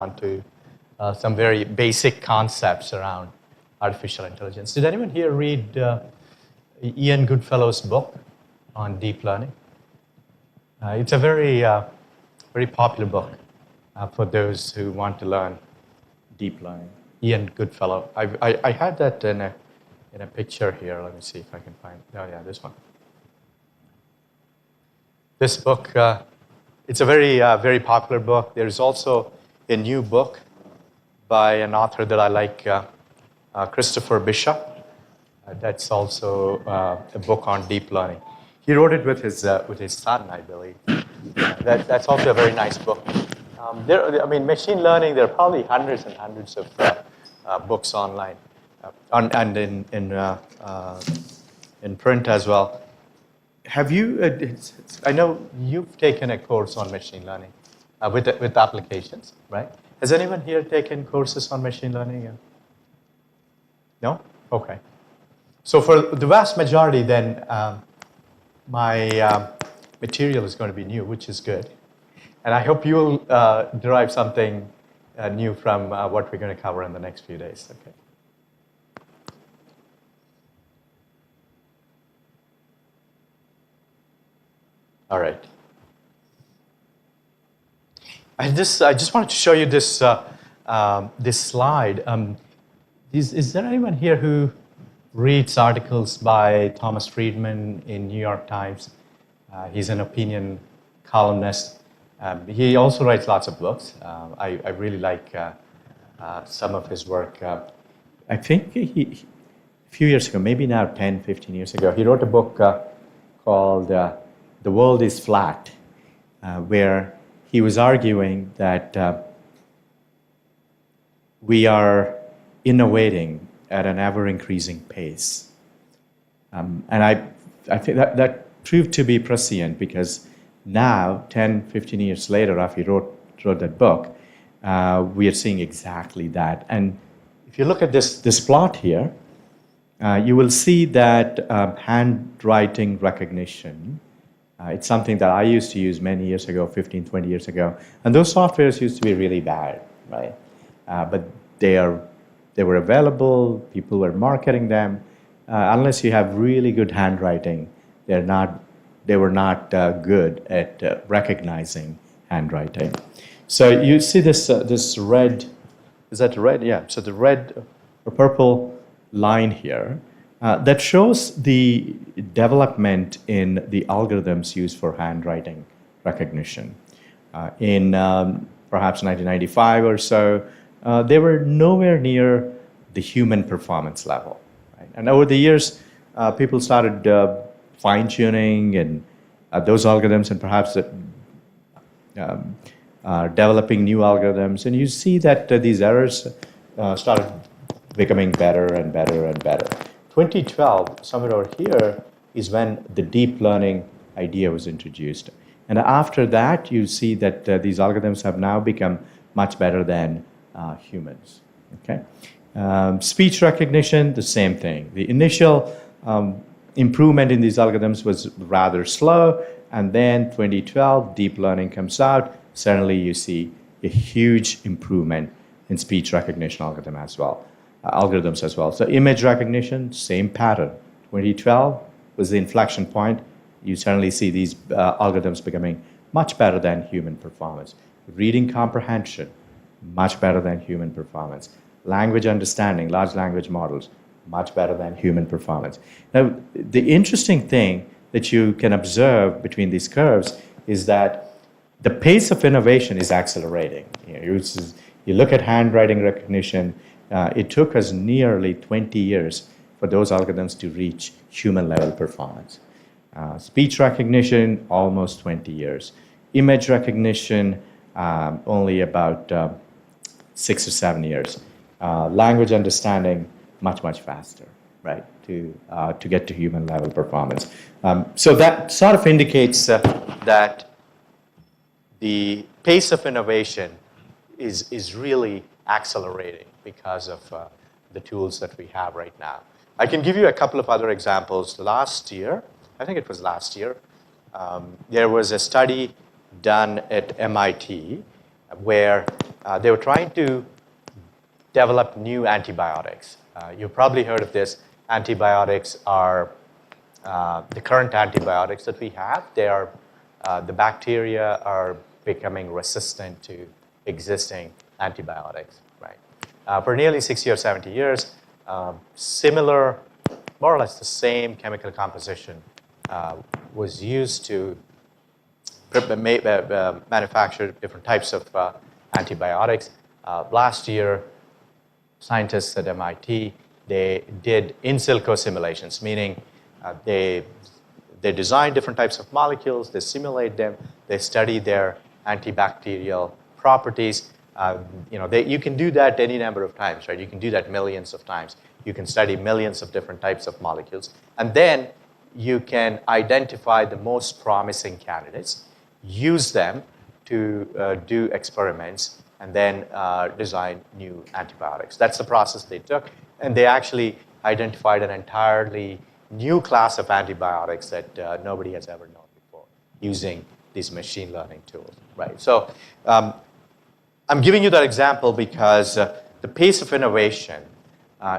onto some very basic concepts around artificial intelligence. Did anyone here read Ian Goodfellow's book on deep learning? It's a very popular book for those who want to learn deep learning. Ian Goodfellow. I had that in a picture here. Let me see if I can find. Oh yeah, this one. This book. It's a very popular book. There's also a new book by an author that I like, Christopher Bishop. That's also a book on deep learning. He wrote it with his son, I believe. That's also a very nice book. Machine learning. There are probably hundreds and hundreds of books online, and in print as well. Have you? I know you've taken a course on machine learning with applications, right? Has anyone here taken courses on machine learning? No? Okay. So for the vast majority, then my material is going to be new, which is good, and I hope you'll derive something new from what we're going to cover in the next few days. Okay. All right. I just wanted to show you this this slide. Is there anyone here who reads articles by Thomas Friedman in New York Times? He's an opinion columnist. He also writes lots of books. I really like some of his work. I think a few years ago, maybe now 10, 15 years ago, he wrote a book called The World is Flat, where he was arguing that we are innovating at an ever-increasing pace. And I think that proved to be prescient, because now, 10, 15 years later, after he wrote that book, we are seeing exactly that. And if you look at this plot here, you will see that handwriting recognition, it's something that I used to use many years ago, 15, 20 years ago. And those softwares used to be really bad, right? But they were available, people were marketing them. Unless you have really good handwriting, they were not good at recognizing handwriting. So you see this red, is that red? Yeah, so the red or purple line here, that shows the development in the algorithms used for handwriting recognition. In perhaps 1995 or so, they were nowhere near the human performance level. Right? And over the years, people started fine-tuning and those algorithms, and perhaps developing new algorithms. And you see that these errors started becoming better and better and better. 2012, somewhere over here, is when the deep learning idea was introduced. And after that, you see that these algorithms have now become much better than humans. Okay? Speech recognition, the same thing. The initial improvement in these algorithms was rather slow, and then 2012, deep learning comes out. Suddenly, you see a huge improvement in speech recognition algorithms as well. So image recognition, same pattern. 2012 was the inflection point. You suddenly see these algorithms becoming much better than human performance. Reading comprehension, much better than human performance. Language understanding, large language models, much better than human performance. Now, the interesting thing that you can observe between these curves is that the pace of innovation is accelerating. You look at handwriting recognition, it took us nearly 20 years for those algorithms to reach human-level performance. Speech recognition, almost 20 years. Image recognition, only about 6 or 7 years. Language understanding, much, much faster, right, to get to human-level performance. So that sort of indicates that the pace of innovation is really accelerating because of the tools that we have right now. I can give you a couple of other examples. Last year, I think it was last year, there was a study done at MIT where they were trying to develop new antibiotics. You've probably heard of this. Antibiotics are the current antibiotics that we have. They are the bacteria are becoming resistant to existing antibiotics. Right. For nearly 60 or 70 years, similar, more or less the same chemical composition was used to manufacture different types of antibiotics. Last year, scientists at MIT, they did in silico simulations, meaning they design different types of molecules, they simulate them, they study their antibacterial properties. You can do that any number of times, right? You can do that millions of times. You can study millions of different types of molecules. And then you can identify the most promising candidates, use them to do experiments, and then design new antibiotics. That's the process they took. And they actually identified an entirely new class of antibiotics that nobody has ever known before using these machine learning tools, right? So I'm giving you that example because the pace of innovation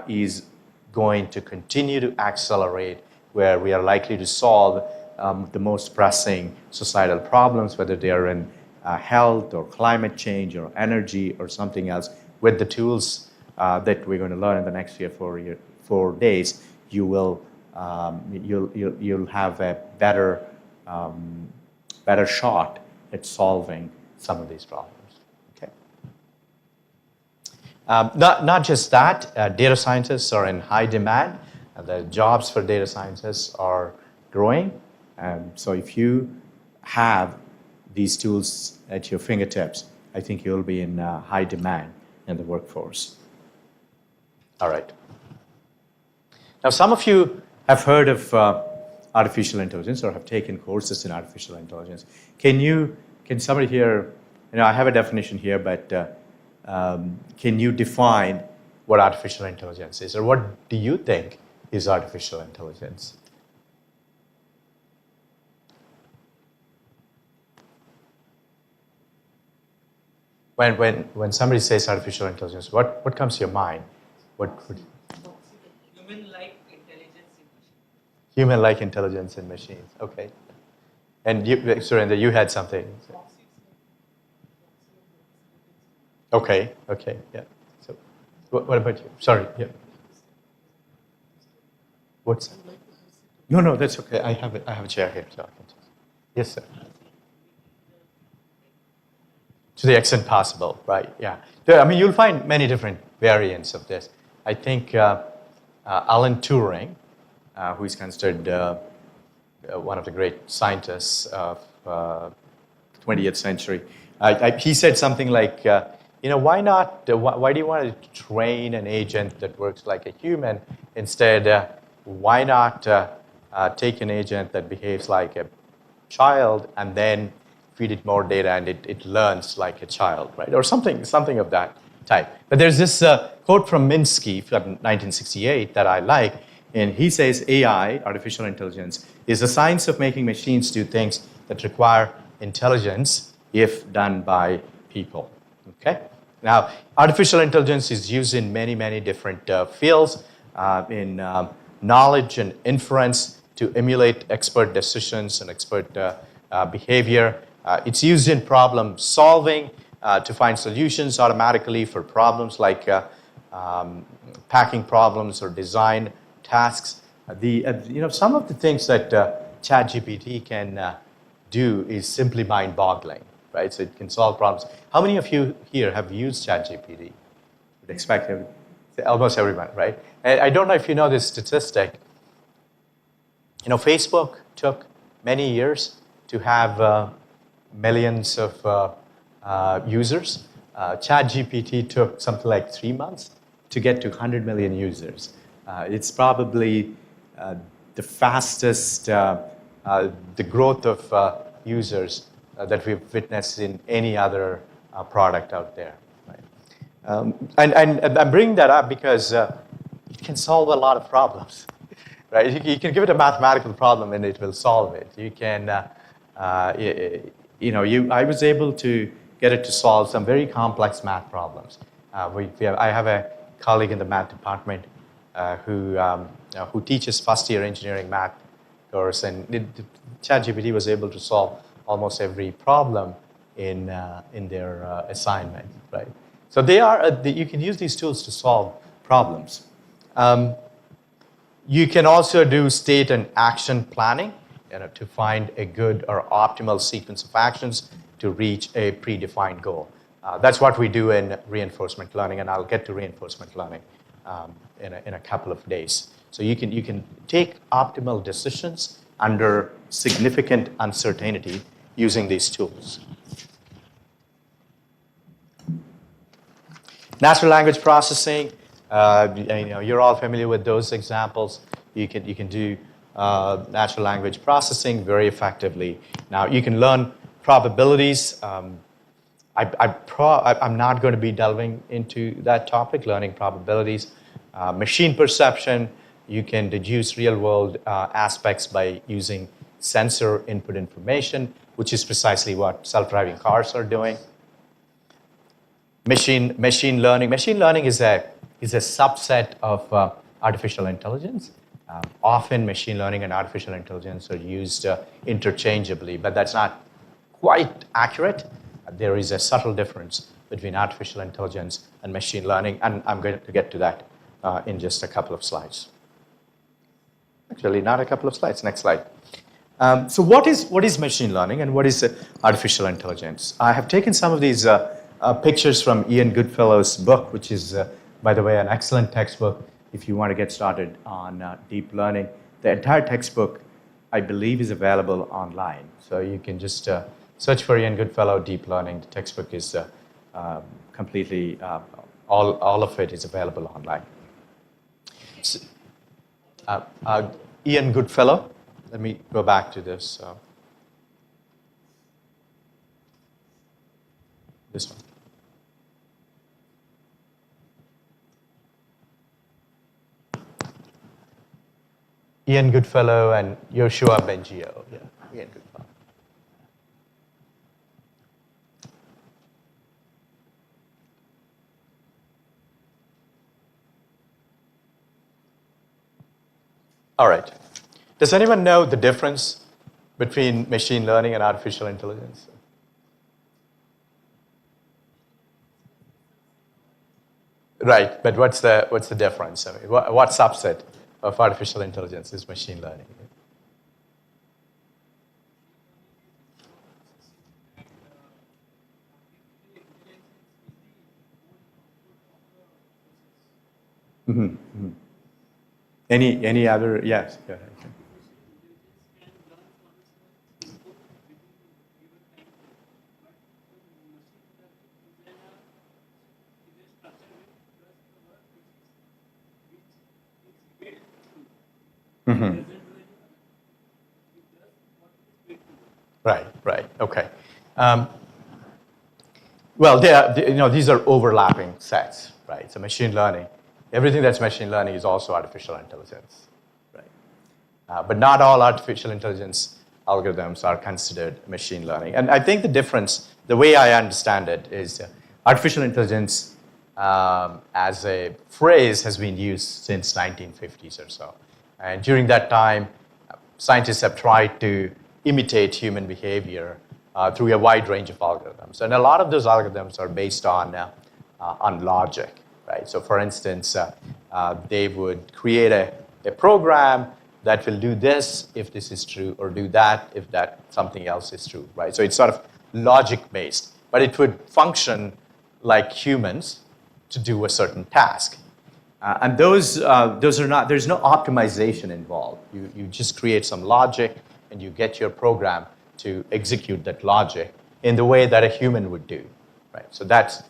is going to continue to accelerate, where we are likely to solve the most pressing societal problems, whether they are in health or climate change or energy or something else, with the tools that we're going to learn in the next 4 days. You'll have a better shot at solving some of these problems. Okay. Not just that, data scientists are in high demand. The jobs for data scientists are growing. So if you have these tools at your fingertips, I think you'll be in high demand in the workforce. All right. Now, some of you have heard of artificial intelligence or have taken courses in artificial intelligence. Can somebody here, I have a definition here, but can you define what artificial intelligence is, or what do you think is artificial intelligence? When somebody says artificial intelligence, what comes to your mind? Human-like intelligence in machines. Human-like intelligence in machines. Okay. And you, Surendra, you had something. Okay. Yeah. So, what about you? Sorry. Yeah. What's? No, that's okay. I have a chair here. So I can just, yes, sir. To the extent possible, right? Yeah. I mean, you'll find many different variants of this. I think Alan Turing, who is considered one of the great scientists of 20th century, he said something like, why not? Why do you want to train an agent that works like a human? Instead, why not take an agent that behaves like a child and then feed it more data and it learns like a child, right? Or something of that type. But there's this quote from Minsky from 1968 that I like, and he says AI, artificial intelligence, is the science of making machines do things that require intelligence if done by people. Okay? Now, artificial intelligence is used in many, many different fields, in knowledge and inference to emulate expert decisions and expert behavior. It's used in problem solving to find solutions automatically for problems like packing problems or design tasks. Some of the things that ChatGPT can do is simply mind-boggling, right? So it can solve problems. How many of you here have used ChatGPT? Would expect almost everyone, right? And I don't know if you know this statistic. Facebook took many years to have millions of users. ChatGPT took something like 3 months to get to 100 million users. It's probably the fastest, the growth of users that we've witnessed in any other product out there. Right? And I'm bringing that up because it can solve a lot of problems. Right? You can give it a mathematical problem and it will solve it. You can, I was able to get it to solve some very complex math problems. I have a colleague in the math department who teaches first-year engineering math course, and ChatGPT was able to solve almost every problem in their assignment, right? So you can use these tools to solve problems. You can also do state and action planning, to find a good or optimal sequence of actions to reach a predefined goal. That's what we do in reinforcement learning, and I'll get to reinforcement learning in a couple of days. So you can take optimal decisions under significant uncertainty using these tools. Natural language processing, you're all familiar with those examples. You can do natural language processing very effectively. Now, you can learn probabilities. I'm not going to be delving into that topic, learning probabilities. Machine perception, you can deduce real-world aspects by using sensor input information, which is precisely what self-driving cars are doing. Machine learning. Machine learning is a subset of artificial intelligence. Often machine learning and artificial intelligence are used interchangeably, but that's not quite accurate. There is a subtle difference between artificial intelligence and machine learning, and I'm going to get to that in just a couple of slides. Actually, not a couple of slides, next slide. So what is machine learning and what is artificial intelligence? I have taken some of these pictures from Ian Goodfellow's book, which is, by the way, an excellent textbook if you want to get started on deep learning. The entire textbook, I believe, is available online. So you can just search for Ian Goodfellow, Deep Learning. The textbook is completely, all of it is available online. So, Ian Goodfellow, let me go back to this. This one. Ian Goodfellow and Yoshua Bengio. Yeah, Ian Goodfellow. All right. Does anyone know the difference between machine learning and artificial intelligence? Right, but what's the difference? I mean, what subset of artificial intelligence is machine learning? Mm-hmm. Mm-hmm. Any other? Yes. Go ahead. Mm-hmm. Right. Okay. Well, these are overlapping sets, right? So machine learning, everything that's machine learning is also artificial intelligence, right? But not all artificial intelligence algorithms are considered machine learning. And I think the difference, the way I understand it, is artificial intelligence as a phrase has been used since 1950s or so. And during that time, scientists have tried to imitate human behavior through a wide range of algorithms. And a lot of those algorithms are based on logic, right? So for instance, they would create a program that will do this if this is true, or do that if that something else is true, right? So it's sort of logic-based, but it would function like humans to do a certain task. And those are not, there's no optimization involved. You just create some logic and you get your program to execute that logic in the way that a human would do, right? So that's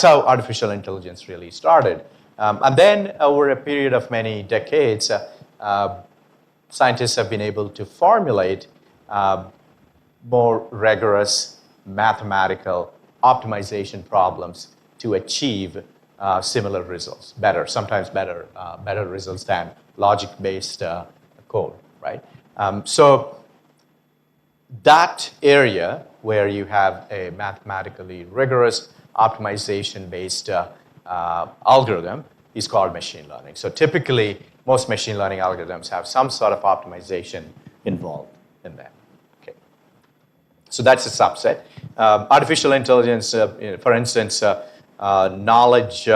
how artificial intelligence really started. And then over a period of many decades, scientists have been able to formulate more rigorous mathematical optimization problems to achieve similar results, sometimes better results than logic-based code, right? So that area where you have a mathematically rigorous optimization-based algorithm is called machine learning. So typically, most machine learning algorithms have some sort of optimization involved in them. Okay. So that's a subset. Artificial intelligence, for instance, knowledge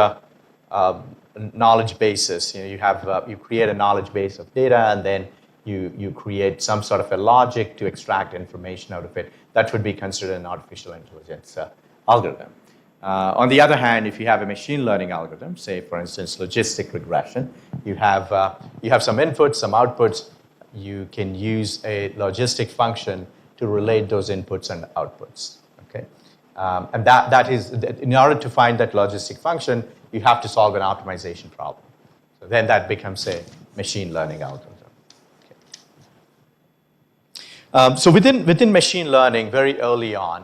bases. You create a knowledge base of data, and then you create some sort of a logic to extract information out of it. That would be considered an artificial intelligence algorithm. On the other hand, if you have a machine learning algorithm, say for instance logistic regression, you have some inputs, some outputs. You can use a logistic function to relate those inputs and outputs. Okay, and that is, in order to find that logistic function, you have to solve an optimization problem. So then that becomes a machine learning algorithm. So within machine learning, very early on,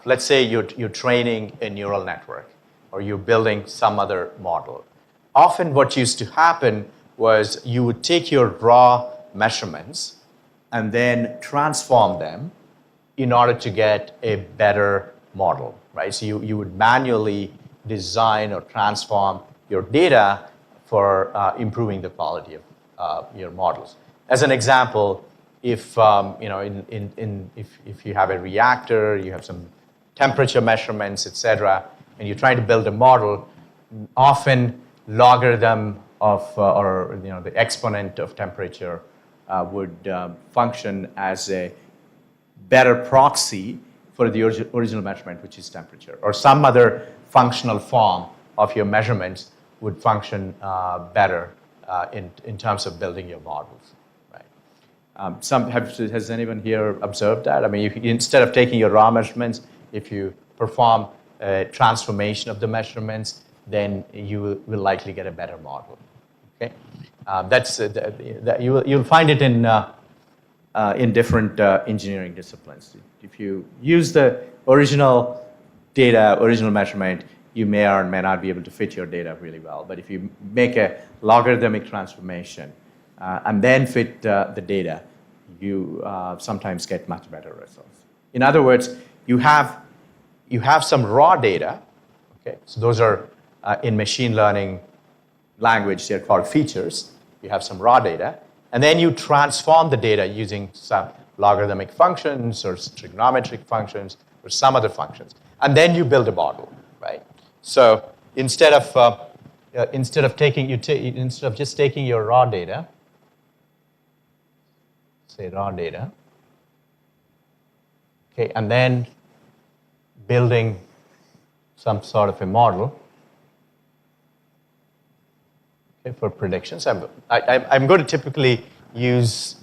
let's say you're training a neural network or you're building some other model. Often what used to happen was you would take your raw measurements and then transform them in order to get a better model, right? So you would manually design or transform your data for improving the quality of your models. As an example, if you have a reactor, you have some temperature measurements, etc., and you're trying to build a model, often logarithm of the exponent of temperature would function as a better proxy for the original measurement, which is temperature, or some other functional form of your measurements would function better in terms of building your models. Has anyone here observed that? I mean, instead of taking your raw measurements, if you perform a transformation of the measurements, then you will likely get a better model. Okay, you'll find it in different engineering disciplines. If you use the original data, original measurement, you may or may not be able to fit your data really well. But if you make a logarithmic transformation and then fit the data, you sometimes get much better results. In other words, you have some raw data. Okay, so those are in machine learning language, they're called features. You have some raw data, and then you transform the data using some logarithmic functions or trigonometric functions or some other functions, and then you build a model, right? So instead of just taking your raw data, say raw data, okay, and then building some sort of a model, okay, for predictions. I'm going to typically use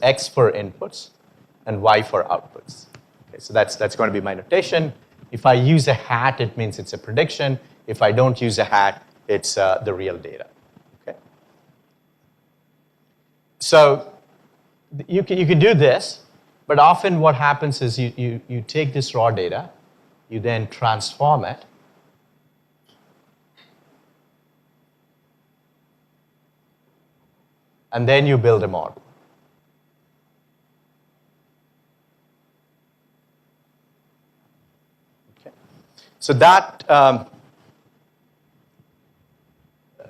X for inputs and Y for outputs. Okay, so that's going to be my notation. If I use a hat, it means it's a prediction. If I don't use a hat, it's the real data. Okay. So you can do this, but often what happens is you take this raw data, you then transform it, and then you build a model. Okay. So that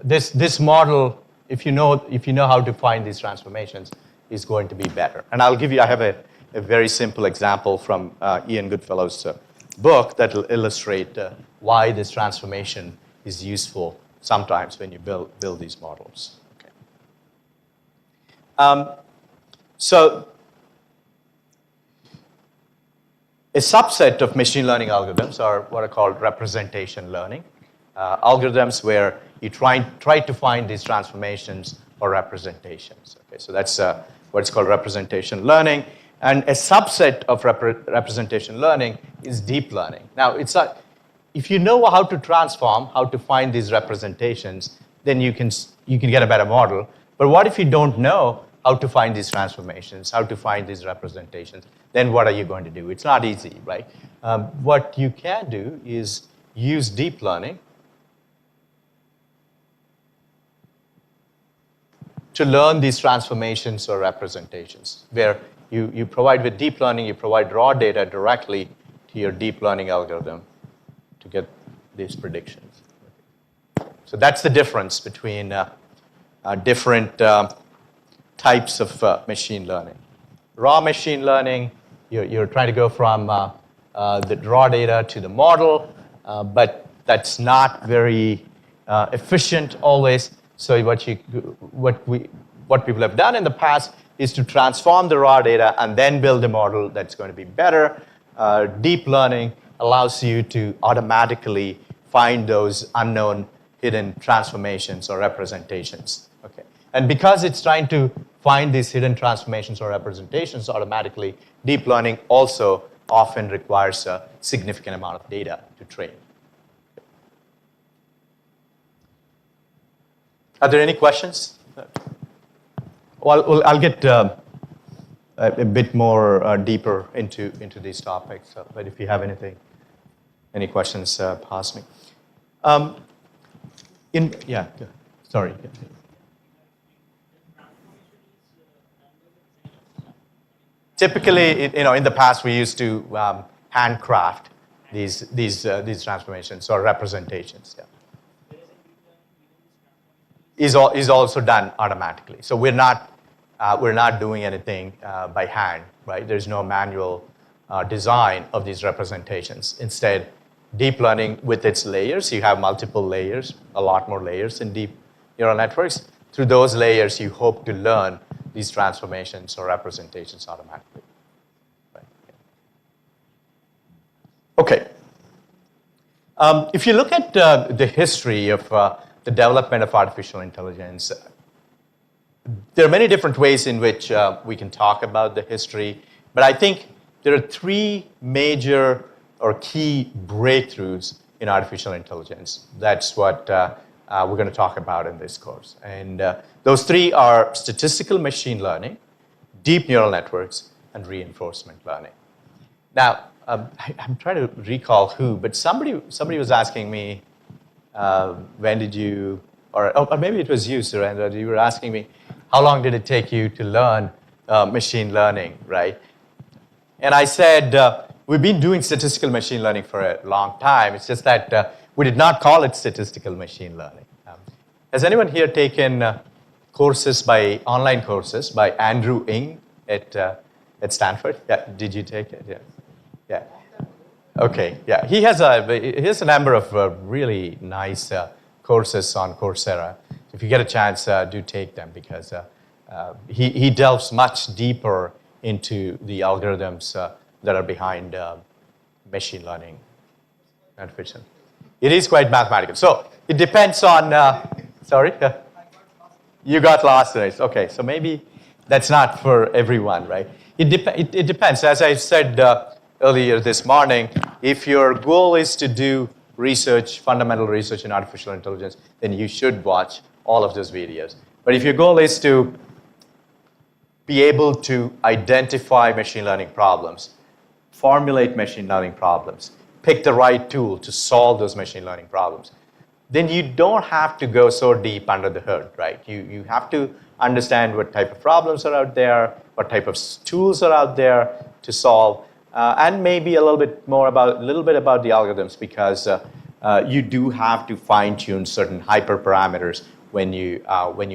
this model, if you know how to find these transformations, is going to be better. And I have a very simple example from Ian Goodfellow's book that will illustrate why this transformation is useful sometimes when you build these models. Okay. So a subset of machine learning algorithms are what are called representation learning. Algorithms where you try to find these transformations or representations. Okay, so that's what's called representation learning. And a subset of representation learning is deep learning. Now, if you know how to transform, how to find these representations, then you can get a better model. But what if you don't know how to find these transformations, how to find these representations? Then what are you going to do? It's not easy, right? What you can do is use deep learning to learn these transformations or representations, where You provide with deep learning, you provide raw data directly to your deep learning algorithm to get these predictions. So that's the difference between different types of machine learning. Raw machine learning, you're trying to go from the raw data to the model, but that's not very efficient always. So what people have done in the past is to transform the raw data and then build a model that's going to be better. Deep learning allows you to automatically find those unknown hidden transformations or representations. Okay. And because it's trying to find these hidden transformations or representations automatically, deep learning also often requires a significant amount of data to train. Are there any questions? Well, I'll get a bit more deeper into these topics, but if you have any questions, pass me. Sorry. Typically, in the past, we used to handcraft these transformations or representations. Yeah. Is also done automatically. So we're not doing anything by hand, right? There's no manual design of these representations. Instead, deep learning with its layers, you have multiple layers, a lot more layers in deep neural networks. Through those layers, you hope to learn these transformations or representations automatically. Right. Okay. If you look at the history of the development of artificial intelligence, there are many different ways in which we can talk about the history, but I think there are three major or key breakthroughs in artificial intelligence. That's what we're going to talk about in this course. And those three are statistical machine learning, deep neural networks, and reinforcement learning. Now, I'm trying to recall who, but somebody was asking me, when did you, or maybe it was you, Surendra, you were asking me, how long did it take you to learn machine learning, right? And I said, we've been doing statistical machine learning for a long time. It's just that we did not call it statistical machine learning. Has anyone here taken online courses by Andrew Ng at Stanford? Yeah, did you take it? Yeah. Yeah. Okay, yeah. He has a number of really nice courses on Coursera. If you get a chance, do take them because he delves much deeper into the algorithms that are behind machine learning and artificial. It is quite mathematical. So it depends on, sorry? You got lost in it. Okay, so maybe that's not for everyone, right? It depends. As I said earlier this morning, if your goal is to do research, fundamental research in artificial intelligence, then you should watch all of those videos. But if your goal is to be able to identify machine learning problems, formulate machine learning problems, pick the right tool to solve those machine learning problems, then you don't have to go so deep under the hood, right? You have to understand what type of problems are out there, what type of tools are out there to solve, and maybe a little bit about the algorithms, because you do have to fine-tune certain hyperparameters when you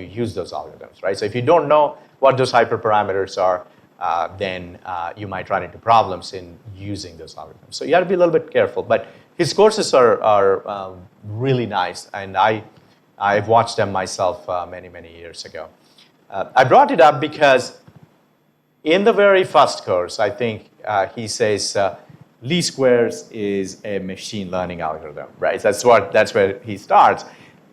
use those algorithms, right? So if you don't know what those hyperparameters are, then you might run into problems in using those algorithms. So you have to be a little bit careful. But his courses are really nice, and I've watched them myself many years ago. I brought it up because in the very first course, I think he says least squares is a machine learning algorithm, right? That's where he starts.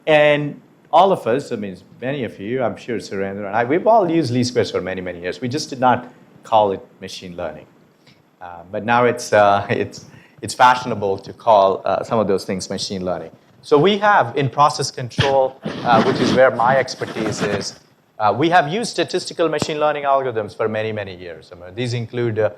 And all of us, I mean, many of you, I'm sure Surendra and I, we've all used least squares for many years. We just did not call it machine learning. But now it's fashionable to call some of those things machine learning. So we have, in process control, which is where my expertise is, we have used statistical machine learning algorithms for many years. I mean, these include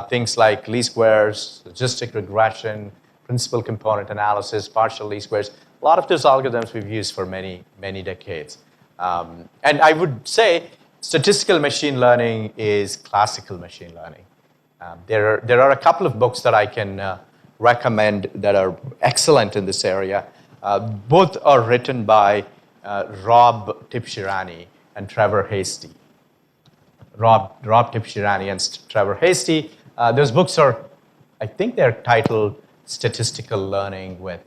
things like least squares, logistic regression, principal component analysis, partial least squares. A lot of those algorithms we've used for many decades. And I would say statistical machine learning is classical machine learning. There are a couple of books that I can recommend that are excellent in this area. Both are written by Rob Tibshirani and Trevor Hasty. Rob Tibshirani and Trevor Hasty. Those books are, I think they're titled Statistical Learning with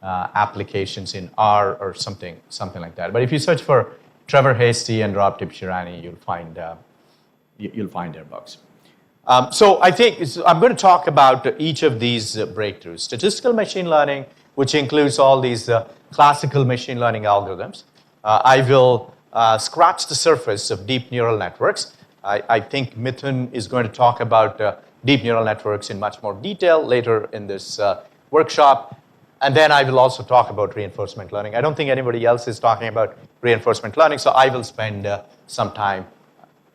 Applications in R or something like that. But if you search for Trevor Hasty and Rob Tibshirani, you'll find their books. So I think I'm going to talk about each of these breakthroughs. Statistical machine learning, which includes all these classical machine learning algorithms. I will scratch the surface of deep neural networks. I think Mithun is going to talk about deep neural networks in much more detail later in this workshop. And then I will also talk about reinforcement learning. I don't think anybody else is talking about reinforcement learning, so I will spend some time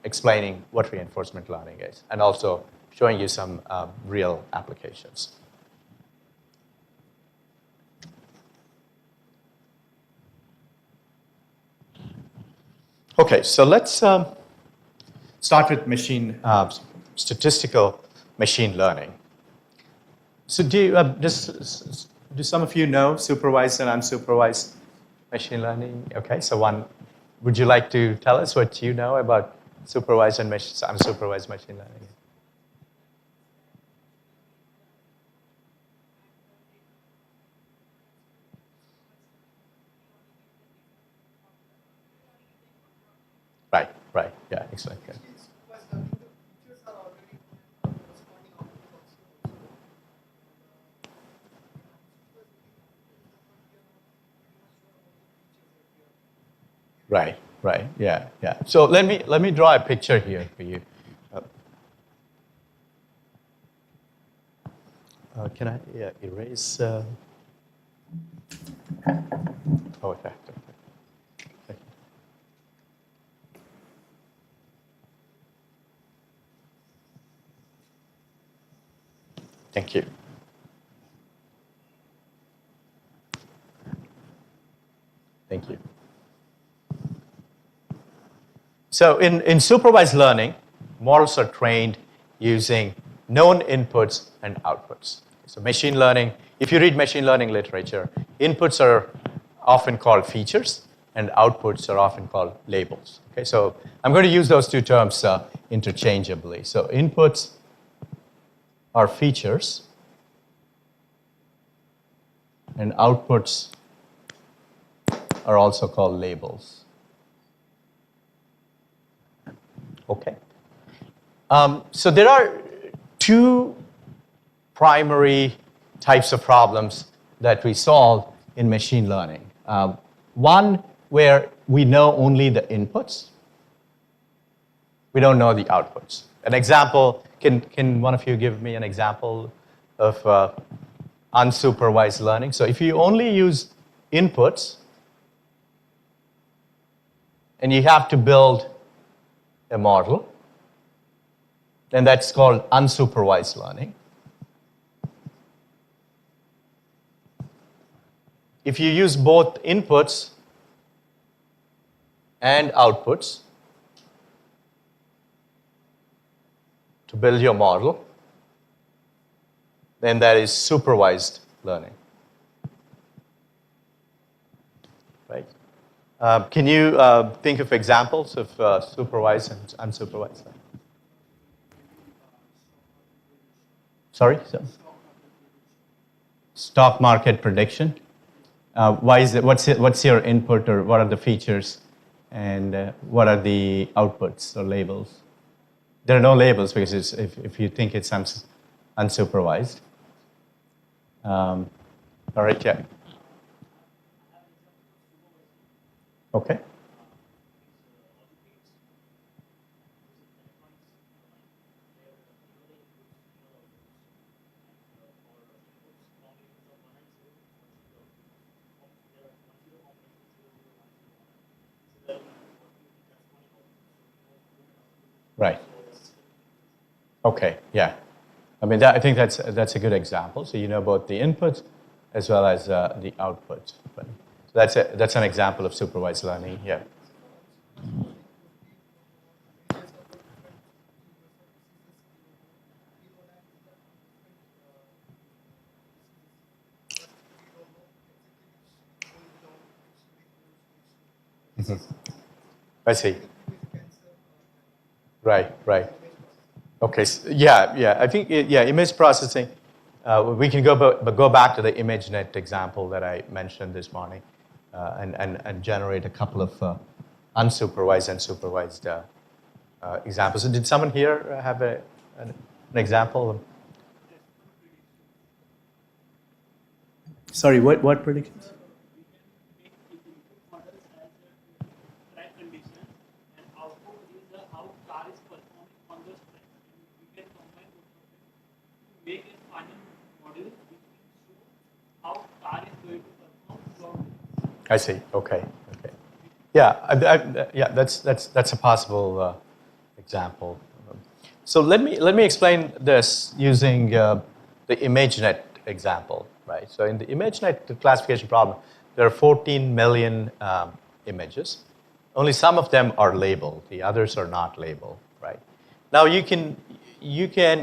explaining what reinforcement learning is and also showing you some real applications. Okay, so let's start with statistical machine learning. So do some of you know supervised and unsupervised machine learning? Okay, so would you like to tell us what you know about supervised and unsupervised machine learning? Right, yeah, excellent. Good. Right, yeah. So let me draw a picture here for you. Can I erase? Oh, okay. Thank you. Thank you. So in supervised learning, models are trained using known inputs and outputs. So machine learning, if you read machine learning literature, inputs are often called features and outputs are often called labels. Okay, so I'm going to use those two terms interchangeably. So inputs are features and outputs are also called labels. Okay. So there are two primary types of problems that we solve in machine learning. One where we know only the inputs. We don't know the outputs. An example, can one of you give me an example of unsupervised learning? So if you only use inputs and you have to build a model, then that's called unsupervised learning. If you use both inputs and outputs to build your model, then that is supervised learning. Right? Can you think of examples of supervised and unsupervised learning? Sorry? Stock market prediction. Why is it? What's your input, or what are the features, and what are the outputs or labels? There are no labels because if you think it's unsupervised. All right, yeah. Okay. Right. Okay, yeah. I mean, I think that's a good example. So you know both the inputs as well as the outputs. So that's an example of supervised learning. Yeah. I see. Right, right. Okay, yeah. I think, image processing, we can go back to the ImageNet example that I mentioned this morning and generate a couple of unsupervised and supervised examples. So did someone here have an example? Sorry, what predictions? track condition and output is how car is performing on those tracks. And we can combine both of them to make a final model which will show how car is going to perform throughout the day. I see. Okay. Yeah, that's a possible example. So let me explain this using the ImageNet example, right? So in the ImageNet classification problem, there are 14 million images. Only some of them are labeled. The others are not labeled, right? Now you can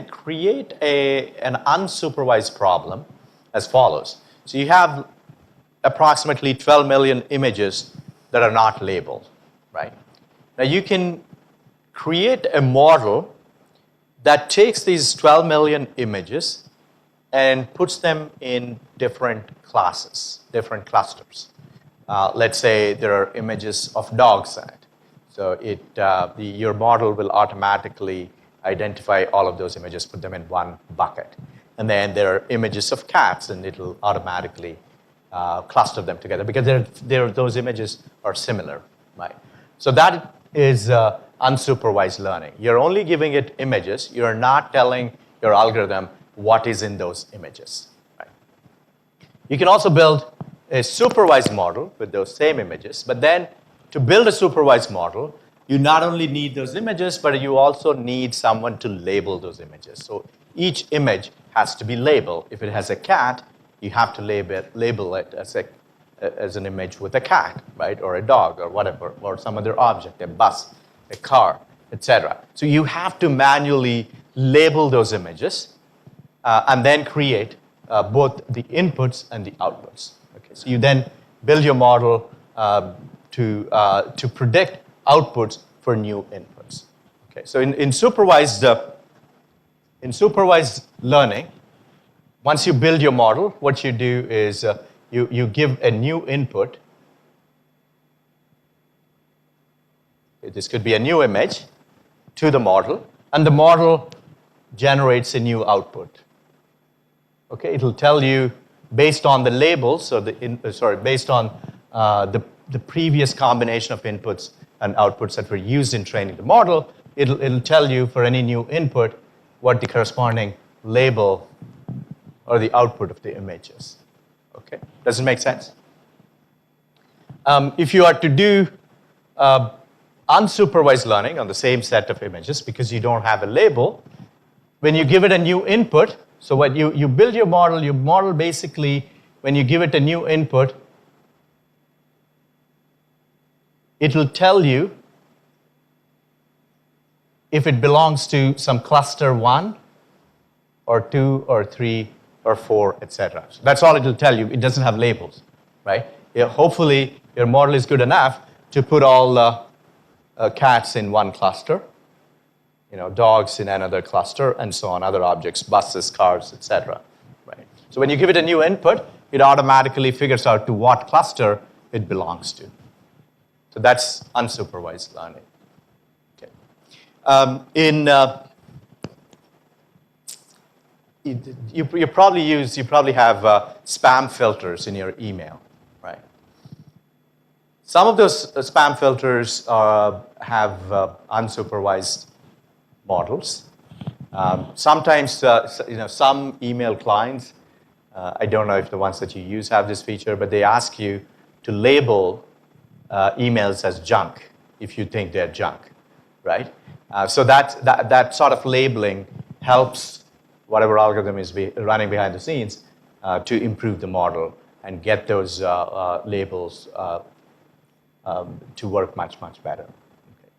create an unsupervised problem as follows. So you have approximately 12 million images that are not labeled, right? Now you can create a model that takes these 12 million images and puts them in different classes, different clusters. Let's say there are images of dogs in it. So your model will automatically identify all of those images, put them in one bucket. And then there are images of cats, and it'll automatically cluster them together because those images are similar, right? So that is unsupervised learning. You're only giving it images. You're not telling your algorithm what is in those images, right? You can also build a supervised model with those same images, but then to build a supervised model, you not only need those images, but you also need someone to label those images. So each image has to be labeled. If it has a cat, you have to label it as an image with a cat, right? Or a dog, or whatever, or some other object, a bus, a car, etc. So you have to manually label those images and then create both the inputs and the outputs. Okay, so you then build your model to predict outputs for new inputs. Okay, so in supervised learning, once you build your model, what you do is you give a new input. This could be a new image to the model, and the model generates a new output. Okay, it'll tell you based on the labels, or based on the previous combination of inputs and outputs that were used in training the model, it'll tell you for any new input what the corresponding label or the output of the image is. Okay, does it make sense? If you are to do unsupervised learning on the same set of images because you don't have a label, when you give it a new input, so when you build your model basically, when you give it a new input, it will tell you if it belongs to some cluster 1 or 2 or 3 or 4, etc. So that's all it will tell you. It doesn't have labels, right? Hopefully, your model is good enough to put all cats in one cluster, dogs in another cluster, and so on, other objects, buses, cars, etc. Right? So when you give it a new input, it automatically figures out to what cluster it belongs to. So that's unsupervised learning. Okay. You probably have spam filters in your email, right? Some of those spam filters have unsupervised models. Sometimes, some email clients, I don't know if the ones that you use have this feature, but they ask you to label emails as junk if you think they're junk, right? So that sort of labeling helps whatever algorithm is running behind the scenes to improve the model and get those labels to work much, much better. Okay.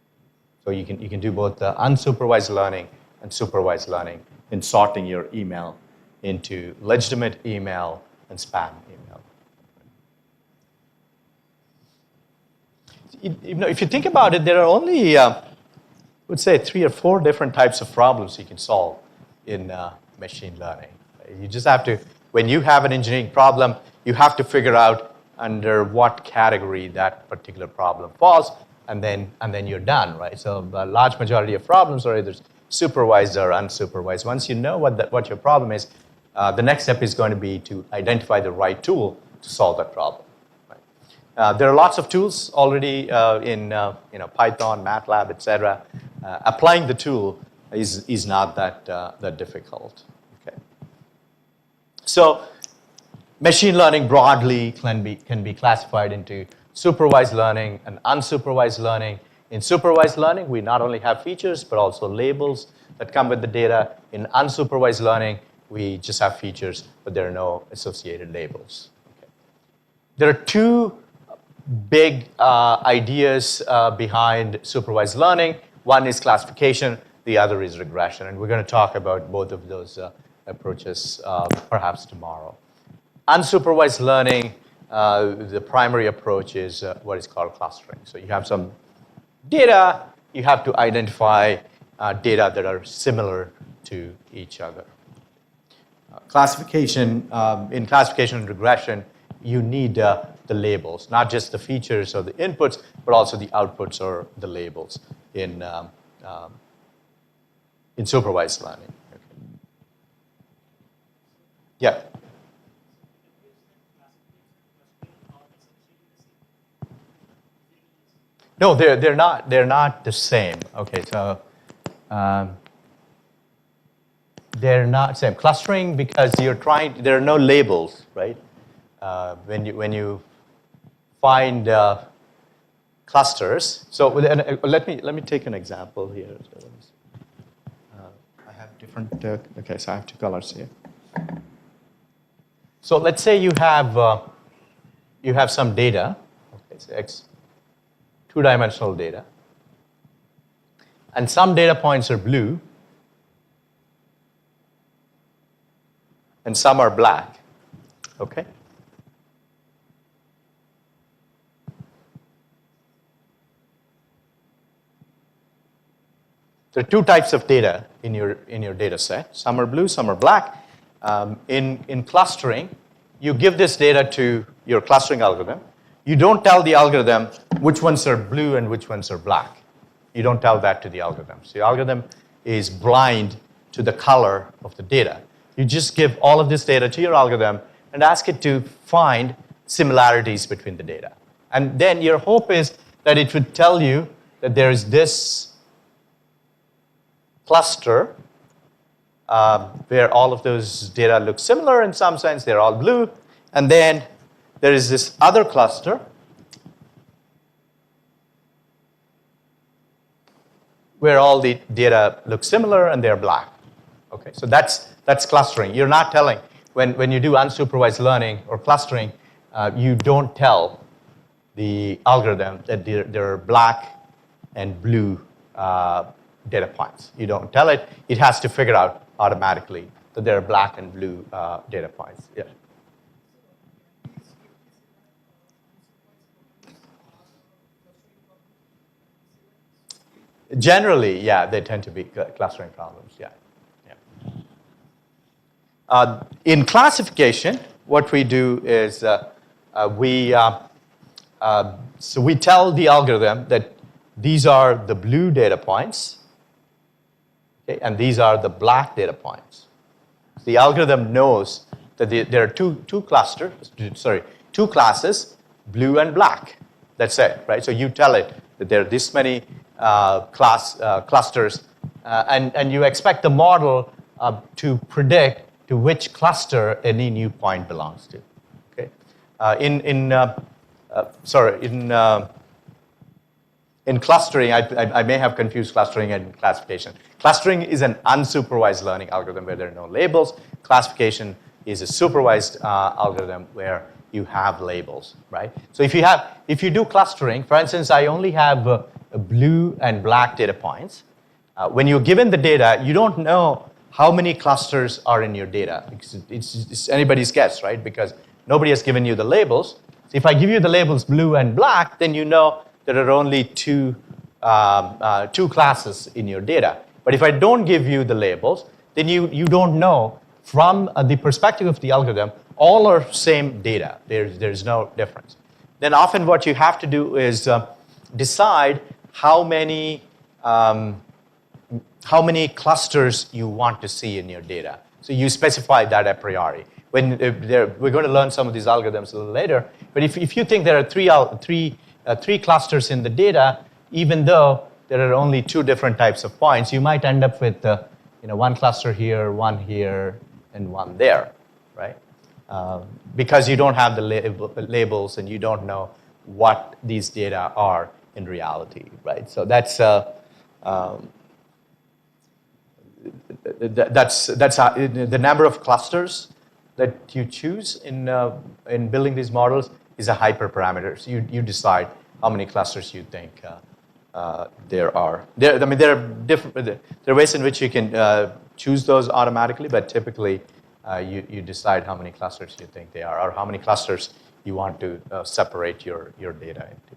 So you can do both the unsupervised learning and supervised learning in sorting your email into legitimate email and spam email. if you think about it, there are only, I would say, 3 or 4 different types of problems you can solve in machine learning. You just have to, when you have an engineering problem, you have to figure out under what category that particular problem falls, and then you're done, right? So a large majority of problems are either supervised or unsupervised. Once you know what your problem is, the next step is going to be to identify the right tool to solve that problem. Right? There are lots of tools already in Python, MATLAB, etc. Applying the tool is not that difficult. Okay. So machine learning broadly can be classified into supervised learning and unsupervised learning. In supervised learning, we not only have features, but also labels that come with the data. In unsupervised learning, we just have features, but there are no associated labels. Okay. There are 2 big ideas behind supervised learning. One is classification, the other is regression, and we're going to talk about both of those approaches perhaps tomorrow. Unsupervised learning, the primary approach is what is called clustering. So you have some data, you have to identify data that are similar to each other. Classification, in classification and regression, you need the labels, not just the features or the inputs, but also the outputs or the labels in supervised learning. Okay. Yeah. No, they're not. They're not the same. Okay, so they're not same. Clustering, because you're trying. There are no labels, right? When you find clusters. So let me take an example here. So I have different. Okay, so I have 2 colors here. So let's say you have some data. Okay, so X. 2-dimensional data. And some data points are blue, and some are black. Okay? There are 2 types of data in your data set. Some are blue, some are black. In clustering, you give this data to your clustering algorithm. You don't tell the algorithm which ones are blue and which ones are black. You don't tell that to the algorithm. So the algorithm is blind to the color of the data. You just give all of this data to your algorithm and ask it to find similarities between the data. And then your hope is that it would tell you that there is this cluster where all of those data look similar in some sense. They're all blue. And then there is this other cluster where all the data look similar and they're black. Okay, so that's clustering. You're not telling, when you do unsupervised learning or clustering, you don't tell the algorithm that there are black and blue data points. You don't tell it. It has to figure out automatically that there are black and blue data points. Yeah. Generally, yeah, they tend to be clustering problems, yeah. In classification, what we do is we tell the algorithm that these are the blue data points, okay, and these are the black data points. The algorithm knows that there are two classes, blue and black. That's it, right? So you tell it that there are this many clusters, and you expect the model to predict to which cluster any new point belongs to. Okay, in clustering, I may have confused clustering and classification. Clustering is an unsupervised learning algorithm where there are no labels. Classification is a supervised algorithm where you have labels, right? So if you do clustering, for instance, I only have a blue and black data points. When you're given the data, you don't know how many clusters are in your data. It's anybody's guess, right? Because nobody has given you the labels. So if I give you the labels blue and black, then you know there are only two classes in your data. But if I don't give you the labels, then you don't know from the perspective of the algorithm, all are same data. There's no difference. Then often what you have to do is decide how many clusters you want to see in your data. So you specify that a priori. We're going to learn some of these algorithms a little later. But if you think there are three clusters in the data, even though there are only two different types of points, you might end up with one cluster here, and one there, right? Because you don't have the labels and you don't know what these data are in reality, right? So that's the number of clusters that you choose in building these models is a hyperparameter. So you decide how many clusters you think there are. There are ways in which you can choose those automatically, but typically you decide how many clusters you think they are, or how many clusters you want to separate your data into.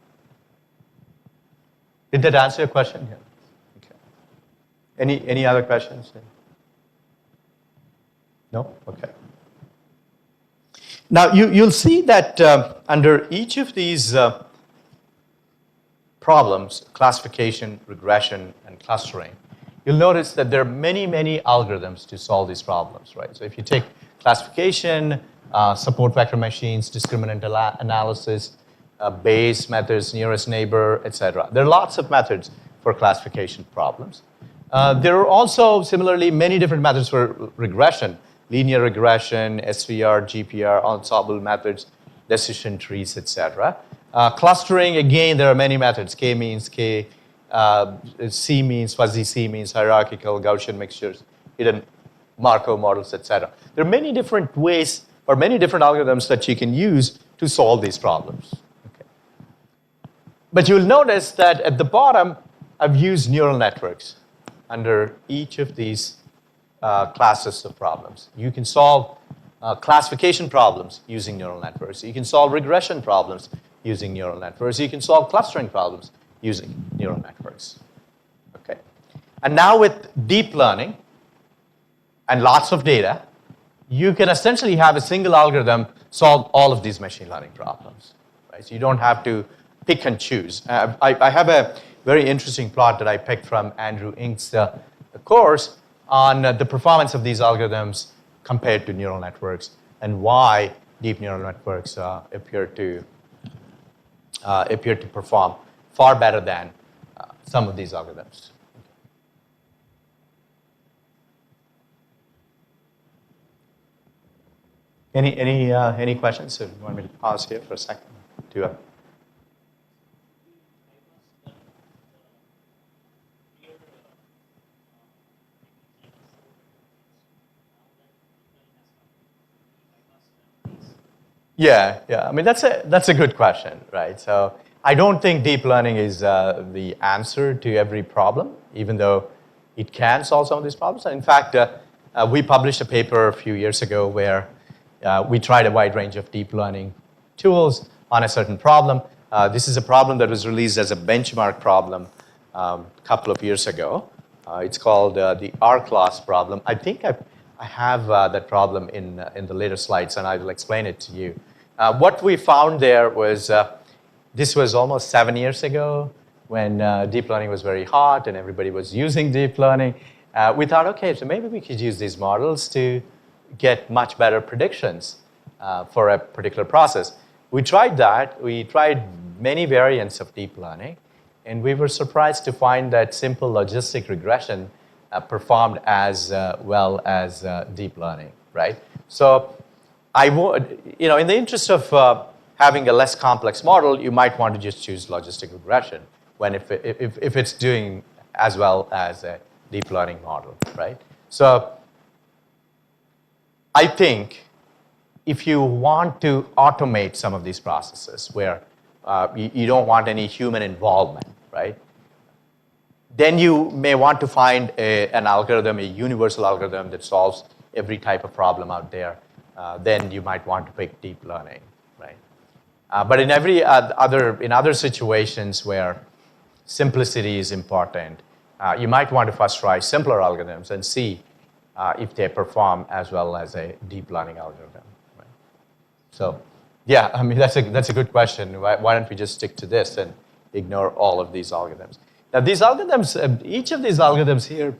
Did that answer your question? Yeah. Okay. Any other questions? No? Okay. Now you'll see that under each of these problems, classification, regression, and clustering, you'll notice that there are many, many algorithms to solve these problems, right? So if you take classification, support vector machines, discriminant analysis, Bayes methods, nearest neighbor, etc. There are lots of methods for classification problems. There are also, similarly, many different methods for regression, linear regression, SVR, GPR, ensemble methods, decision trees, etc. Clustering, again, there are many methods, k-means, C-means, fuzzy C-means, hierarchical, Gaussian mixtures, hidden Markov models, etc. There are many different ways or many different algorithms that you can use to solve these problems. Okay. But you'll notice that at the bottom, I've used neural networks under each of these classes of problems. You can solve classification problems using neural networks. You can solve regression problems using neural networks. You can solve clustering problems using neural networks. Okay. And now with deep learning and lots of data, you can essentially have a single algorithm solve all of these machine learning problems. Right? So you don't have to pick and choose. I have a very interesting plot that I picked from Andrew Ng's course on the performance of these algorithms compared to neural networks and why deep neural networks appear to perform far better than some of these algorithms. Any questions? So you want me to pause here for a second? Yeah. I mean, that's a good question, right? So I don't think deep learning is the answer to every problem, even though it can solve some of these problems. And in fact, we published a paper a few years ago where we tried a wide range of deep learning tools on a certain problem. This is a problem that was released as a benchmark problem a couple of years ago. It's called the R-class problem. I think I have that problem in the later slides, and I will explain it to you. What we found there was, this was almost 7 years ago when deep learning was very hot and everybody was using deep learning. We thought, okay, so maybe we could use these models to get much better predictions for a particular process. We tried that. We tried many variants of deep learning, and we were surprised to find that simple logistic regression performed as well as deep learning, right? So I would, in the interest of having a less complex model, you might want to just choose logistic regression when if it's doing as well as a deep learning model, right? So I think if you want to automate some of these processes where you don't want any human involvement, right? Then you may want to find an algorithm, a universal algorithm that solves every type of problem out there. Then you might want to pick deep learning, right? But in in other situations where simplicity is important, you might want to first try simpler algorithms and see if they perform as well as a deep learning algorithm. Right? So, yeah, I mean that's a good question. Why don't we just stick to this and ignore all of these algorithms? Now, these algorithms, each of these algorithms here,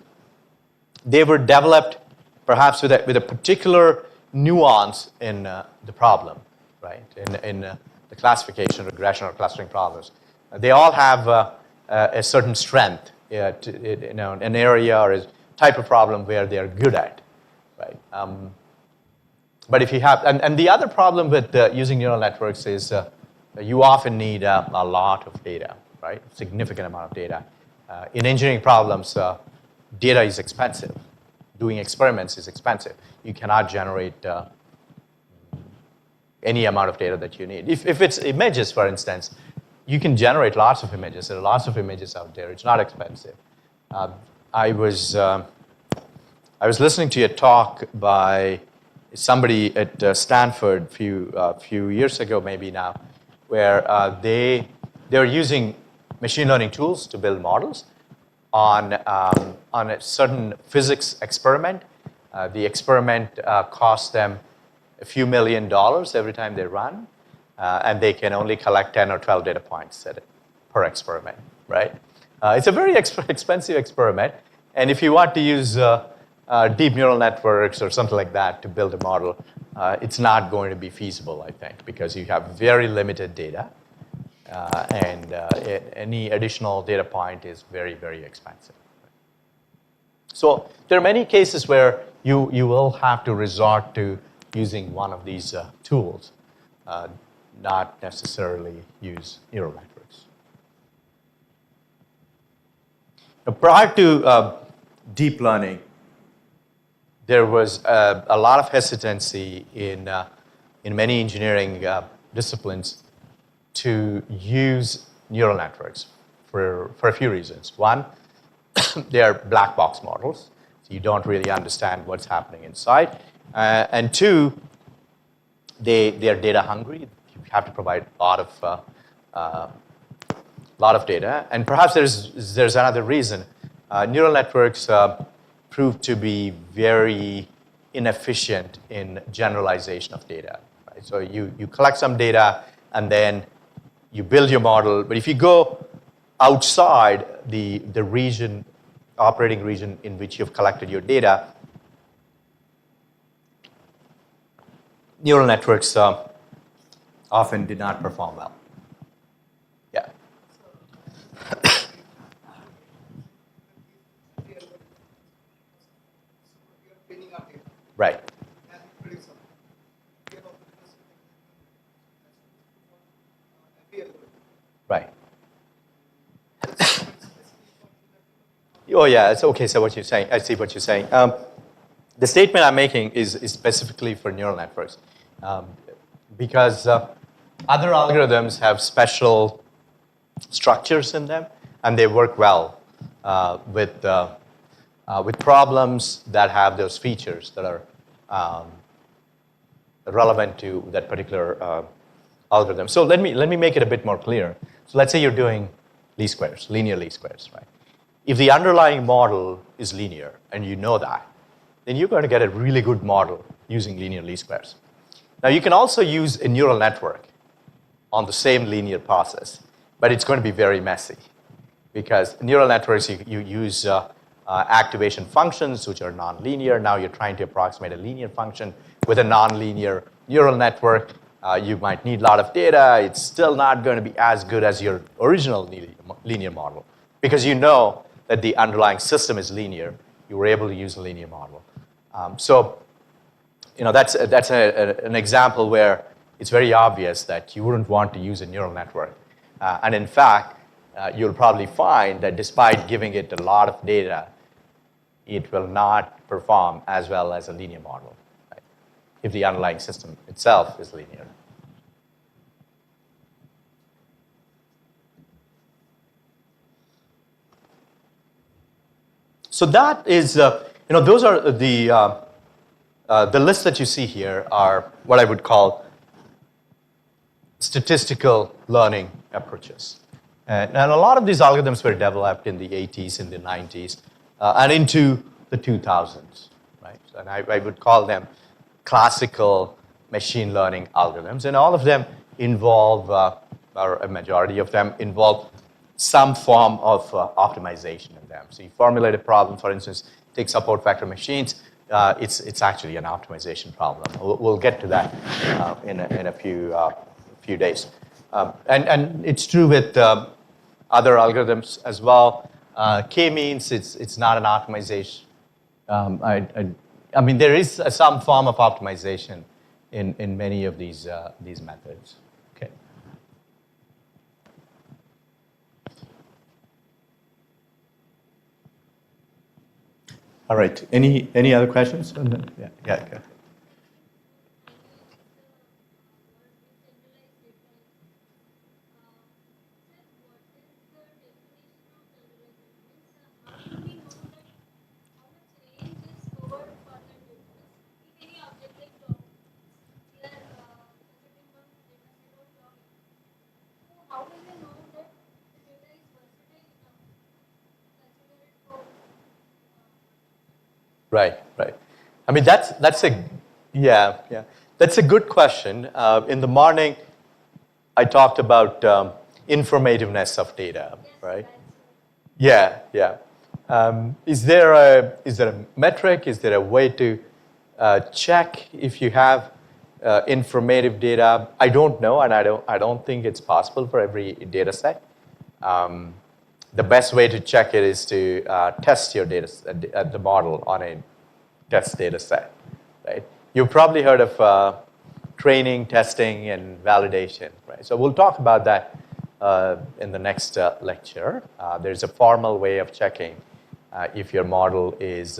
they were developed perhaps with a particular nuance in the problem, right? In the classification, regression, or clustering problems. They all have a certain strength, an area or a type of problem where they are good at, right? But if you have, and the other problem with using neural networks is you often need a lot of data, right? Significant amount of data. In engineering problems, data is expensive. Doing experiments is expensive. You cannot generate any amount of data that you need. If it's images, for instance, you can generate lots of images. There are lots of images out there. It's not expensive. I was listening to a talk by somebody at Stanford a few years ago, maybe now, where they were using machine learning tools to build models on a certain physics experiment. The experiment cost them a few $1 million every time they run, and they can only collect 10 or 12 data points per experiment, right? It's a very expensive experiment, and if you want to use deep neural networks or something like that to build a model, it's not going to be feasible, I think, because you have very limited data, and any additional data point is very, very expensive. So there are many cases where you will have to resort to using one of these tools, not necessarily use neural networks. Now, prior to deep learning, there was a lot of hesitancy in many engineering disciplines to use neural networks for a few reasons. One, they are black box models, so you don't really understand what's happening inside. And two, they are data hungry. You have to provide a lot of data. And perhaps there's another reason. Neural networks prove to be very inefficient in generalization of data. Right? So you collect some data and then you build your model. But if you go outside the operating region in which you've collected your data, neural networks often did not perform well. Yeah. Right. Right. Oh yeah, it's okay. So what you're saying, I see what you're saying. The statement I'm making is specifically for neural networks, because other algorithms have special structures in them, and they work well with problems that have those features that are relevant to that particular algorithm. So let me make it a bit more clear. So let's say you're doing least squares, linear least squares, right? If the underlying model is linear, and you know that, then you're going to get a really good model using linear least squares. Now, you can also use a neural network on the same linear process, but it's going to be very messy, because neural networks, you use activation functions, which are nonlinear. Now you're trying to approximate a linear function with a nonlinear neural network. You might need a lot of data. It's still not going to be as good as your original linear model, because you know that the underlying system is linear. You were able to use a linear model. So that's an example where it's very obvious that you wouldn't want to use a neural network. And in fact, you'll probably find that despite giving it a lot of data, it will not perform as well as a linear model, right? If the underlying system itself is linear. So that is, those are the list that you see here are what I would call statistical learning approaches. And a lot of these algorithms were developed in the 80s, in the 90s, and into the 2000s, right? And I would call them classical machine learning algorithms, and all of them involve, or a majority of them involve some form of optimization in them. So you formulate a problem, for instance, take support vector machines, it's actually an optimization problem. We'll get to that in a few days. And it's true with other algorithms as well. K-means, it's not an optimization. I mean, there is some form of optimization in many of these methods. Okay. All right. Any other questions? Yeah. Okay. Right. I mean, that's a that's a good question. In the morning, I talked about informativeness of data, right? Yeah. Is there a metric? Is there a way to check if you have informative data? I don't know, and I don't think it's possible for every data set. The best way to check it is to test your data, the model on a test data set, right? You've probably heard of training, testing, and validation, right? So we'll talk about that in the next lecture. There's a formal way of checking if your model is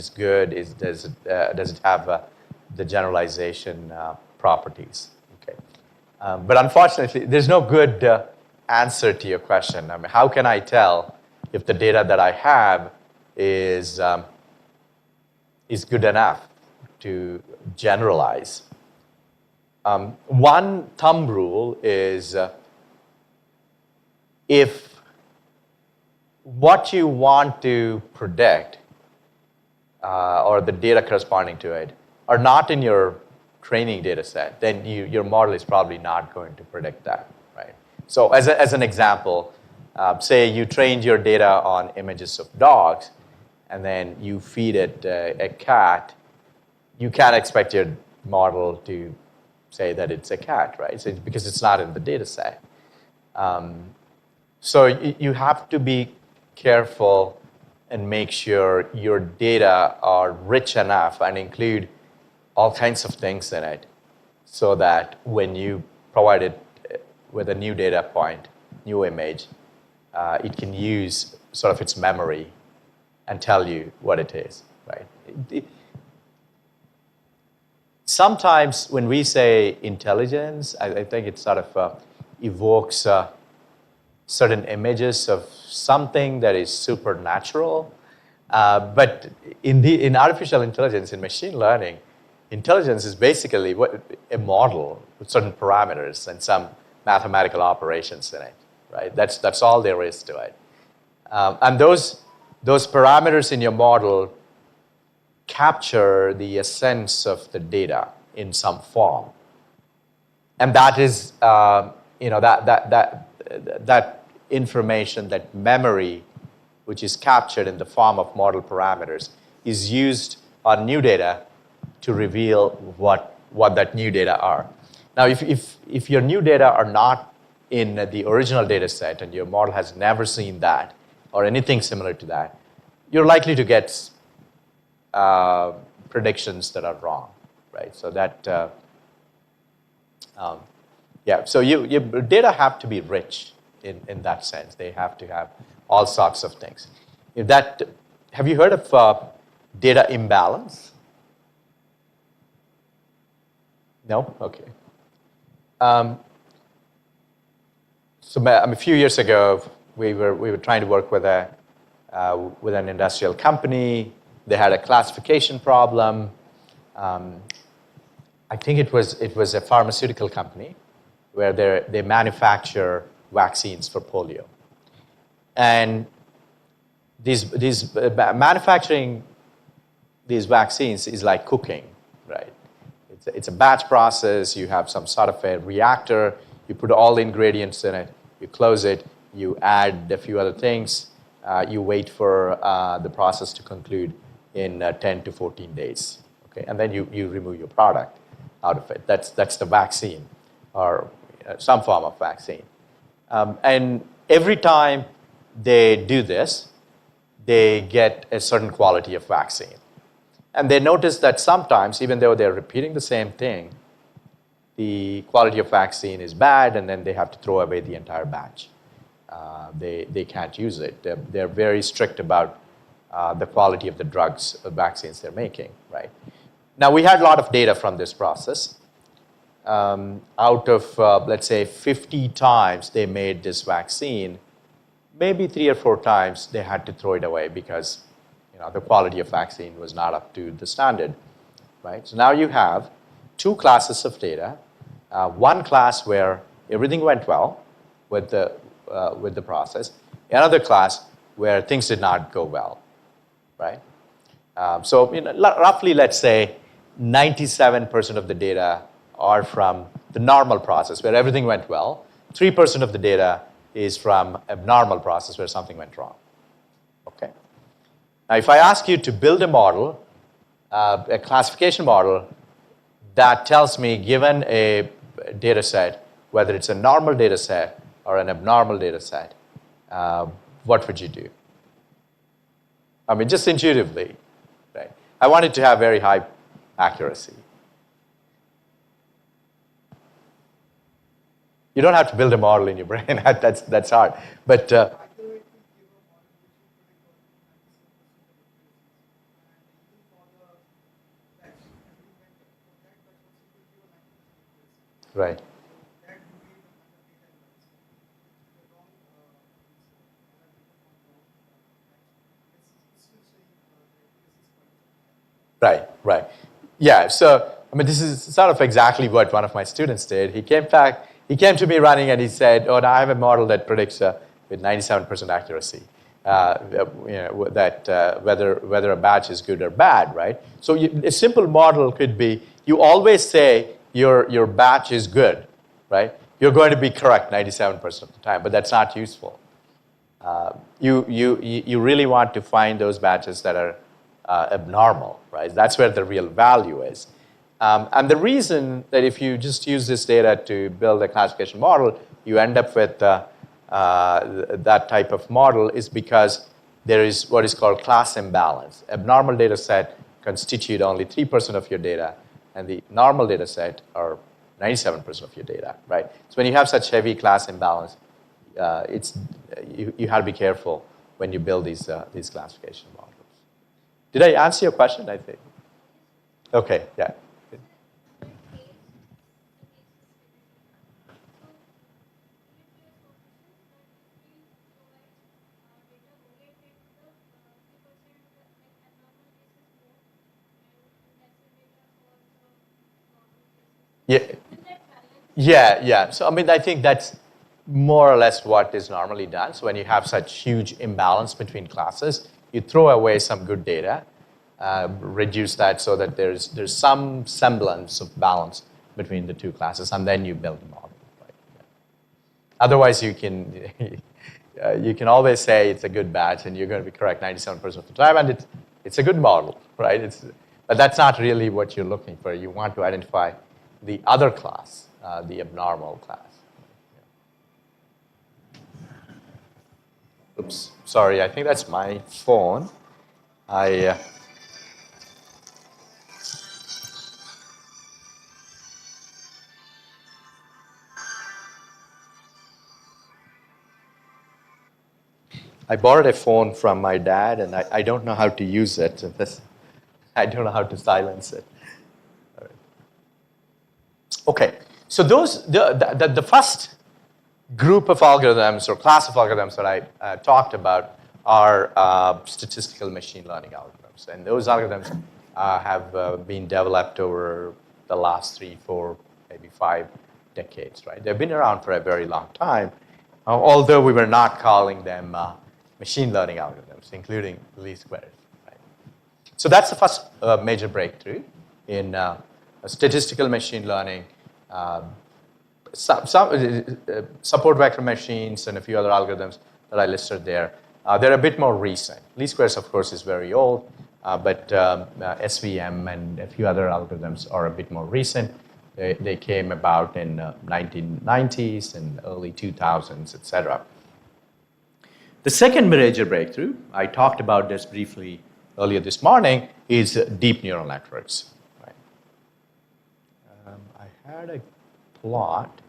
good, does it have the generalization properties, okay? But unfortunately, there's no good answer to your question. I mean, how can I tell if the data that I have is good enough to generalize? One thumb rule is if what you want to predict or the data corresponding to it are not in your training data set, then your model is probably not going to predict that, right? So as an example, say you trained your data on images of dogs, and then you feed it a cat, you can't expect your model to say that it's a cat, right? So because it's not in the data set. So you have to be careful and make sure your data are rich enough and include all kinds of things in it so that when you provide it with a new data point, new image, it can use sort of its memory and tell you what it is, right? Sometimes when we say intelligence, I think it sort of evokes certain images of something that is supernatural. But in artificial intelligence, in machine learning, intelligence is basically a model with certain parameters and some mathematical operations in it, right? That's all there is to it. And those parameters in your model capture the essence of the data in some form, and that is, that information, that memory, which is captured in the form of model parameters, is used on new data to reveal what that new data are. Now, if your new data are not in the original data set and your model has never seen that or anything similar to that, you're likely to get predictions that are wrong, right? So that, so your data have to be rich in that sense. They have to have all sorts of things. Have you heard of data imbalance? No? Okay. So a few years ago, we were trying to work with an industrial company. They had a classification problem. I think it was a pharmaceutical company where they manufacture vaccines for polio. And manufacturing these vaccines is like cooking, right? It's a batch process. You have some sort of a reactor. You put all the ingredients in it. You close it. You add a few other things. You wait for the process to conclude in 10 to 14 days. Okay? And then you remove your product out of it. That's the vaccine, or some form of vaccine. And every time they do this, they get a certain quality of vaccine. And they notice that sometimes, even though they're repeating the same thing, the quality of vaccine is bad, and then they have to throw away the entire batch. They can't use it. They're very strict about the quality of the drugs, vaccines they're making, right? Now, we had a lot of data from this process. Out of, let's say, 50 times they made this vaccine, maybe 3 or 4 times they had to throw it away because the quality of vaccine was not up to the standard, right? So now you have 2 classes of data. One class where everything went well with the process, another class where things did not go well, right? So roughly, let's say 97% of the data are from the normal process where everything went well. 3% of the data is from abnormal process where something went wrong. Okay. Now, if I ask you to build a model, a classification model that tells me, given a data set, whether it's a normal data set or an abnormal data set, what would you do? I mean, just intuitively, right? I want it to have very high accuracy. You don't have to build a model in your brain. That's hard. But right. Right. Yeah, so, I mean, this is sort of exactly what one of my students did. He came to me running and he said, now I have a model that predicts with 97% accuracy that whether a batch is good or bad, right? So a simple model could be, you always say your batch is good, right? You're going to be correct 97% of the time, but that's not useful. You really want to find those batches that are abnormal, right? That's where the real value is. And the reason that if you just use this data to build a classification model, you end up with that type of model is because there is what is called class imbalance. Abnormal data set constitute only 3% of your data, and the normal data set are 97% of your data, right? So when you have such heavy class imbalance, you have to be careful when you build these classification models. Did I answer your question, I think? Okay, yeah. Yeah. So, I mean, I think that's more or less what is normally done. So when you have such huge imbalance between classes, you throw away some good data, reduce that so that there's some semblance of balance between the 2 classes, and then you build a model. Right? Yeah. Otherwise, you can always say it's a good batch, and you're going to be correct 97% of the time, and it's a good model, right? But that's not really what you're looking for. You want to identify the other class, the abnormal class. Oops, sorry, I think that's my phone. I borrowed a phone from my dad, and I don't know how to use it. I don't know how to silence it. All right. Okay, so the first group of algorithms or class of algorithms that I talked about are statistical machine learning algorithms. And those algorithms have been developed over the last 3, 4, maybe 5 decades, right? They've been around for a very long time, although we were not calling them machine learning algorithms, including least squares, right? So that's the first major breakthrough in statistical machine learning. Some support vector machines and a few other algorithms that I listed there. They're a bit more recent. Least squares, of course, is very old, but SVM and a few other algorithms are a bit more recent. They came about in 1990s and early 2000s, et cetera. The second major breakthrough, I talked about this briefly earlier this morning, is deep neural networks. Right? I had a plot.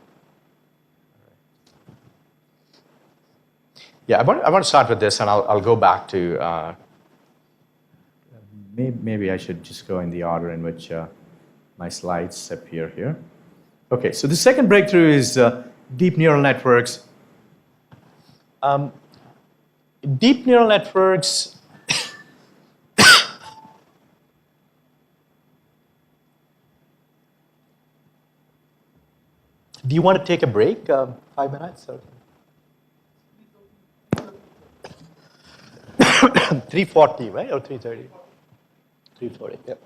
Yeah, I want to start with this, and I'll go back to. Maybe I should just go in the order in which my slides appear here. Okay, so the second breakthrough is deep neural networks. Deep neural networks. Do you want to take a break? 5 minutes? Or? 3:40, right? Or 3:30? 3:40, yep.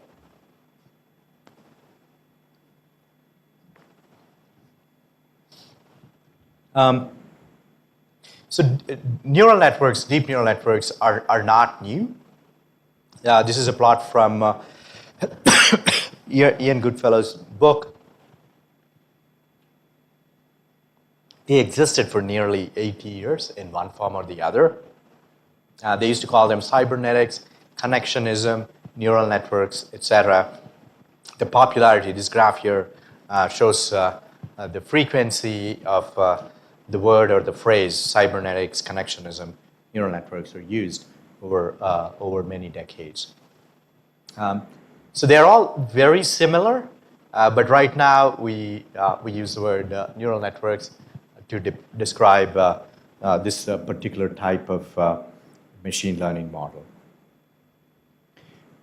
So neural networks, deep neural networks are not new. This is a plot from Ian Goodfellow's book. They existed for nearly 80 years in one form or the other. They used to call them cybernetics, connectionism, neural networks, etc. The popularity, this graph here shows the frequency of the word or the phrase cybernetics, connectionism, neural networks are used over many decades. So they're all very similar, but right now we use the word neural networks to describe this particular type of machine learning model.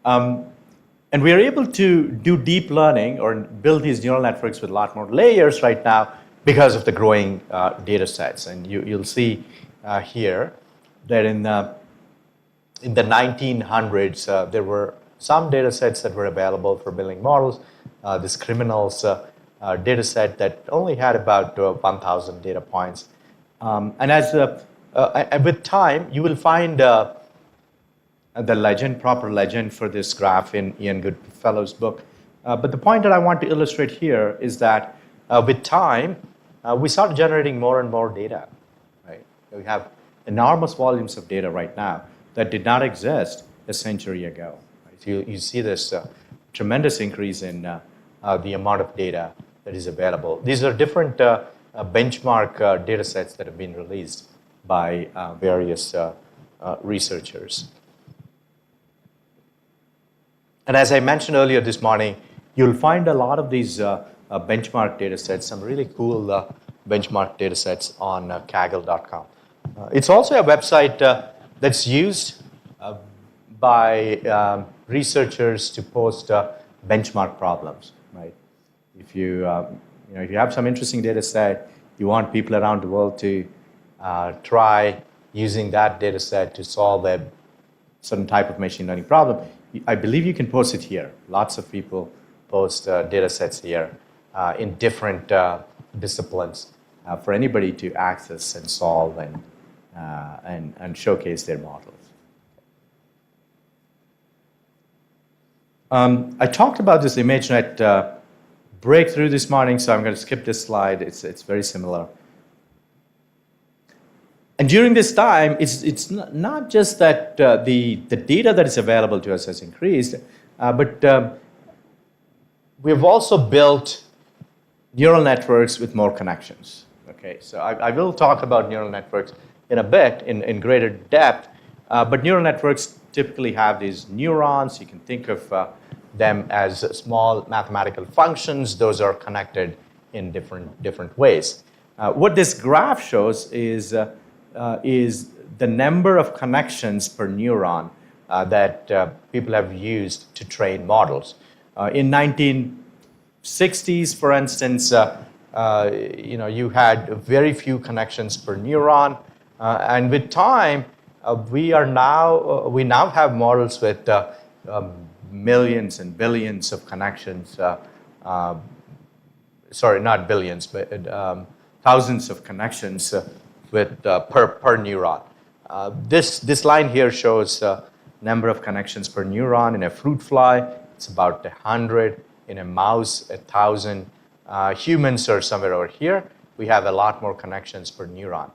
And we are able to do deep learning or build these neural networks with a lot more layers right now because of the growing data sets. And you'll see here that in the 1900s, there were some data sets that were available for building models. This criminals data set that only had about 1,000 data points. And with time, you will find the proper legend for this graph in Ian Goodfellow's book. But the point that I want to illustrate here is that with time, we start generating more and more data. Right? We have enormous volumes of data right now that did not exist a century ago. Right? You see this tremendous increase in the amount of data that is available. These are different benchmark data sets that have been released by various researchers. And as I mentioned earlier this morning, you'll find a lot of these benchmark data sets, some really cool benchmark data sets on Kaggle.com. It's also a website that's used by researchers to post benchmark problems. Right? If you have some interesting data set, you want people around the world to try using that data set to solve a certain type of machine learning problem, I believe you can post it here. Lots of people post data sets here in different disciplines for anybody to access and solve and showcase their models. I talked about this ImageNet breakthrough this morning, so I'm going to skip this slide. It's very similar. And during this time, it's not just that the data that is available to us has increased, but we've also built neural networks with more connections. Okay, so I will talk about neural networks in a bit in greater depth, but neural networks typically have these neurons. You can think of them as small mathematical functions. Those are connected in different ways. What this graph shows is the number of connections per neuron that people have used to train models. In 1960s, for instance, you had very few connections per neuron. And with time, we now have models with millions and billions of connections. Sorry, not billions, but thousands of connections with per neuron. This line here shows number of connections per neuron in a fruit fly. It's about 100. In a mouse, 1,000. Humans are somewhere over here. We have a lot more connections per neuron.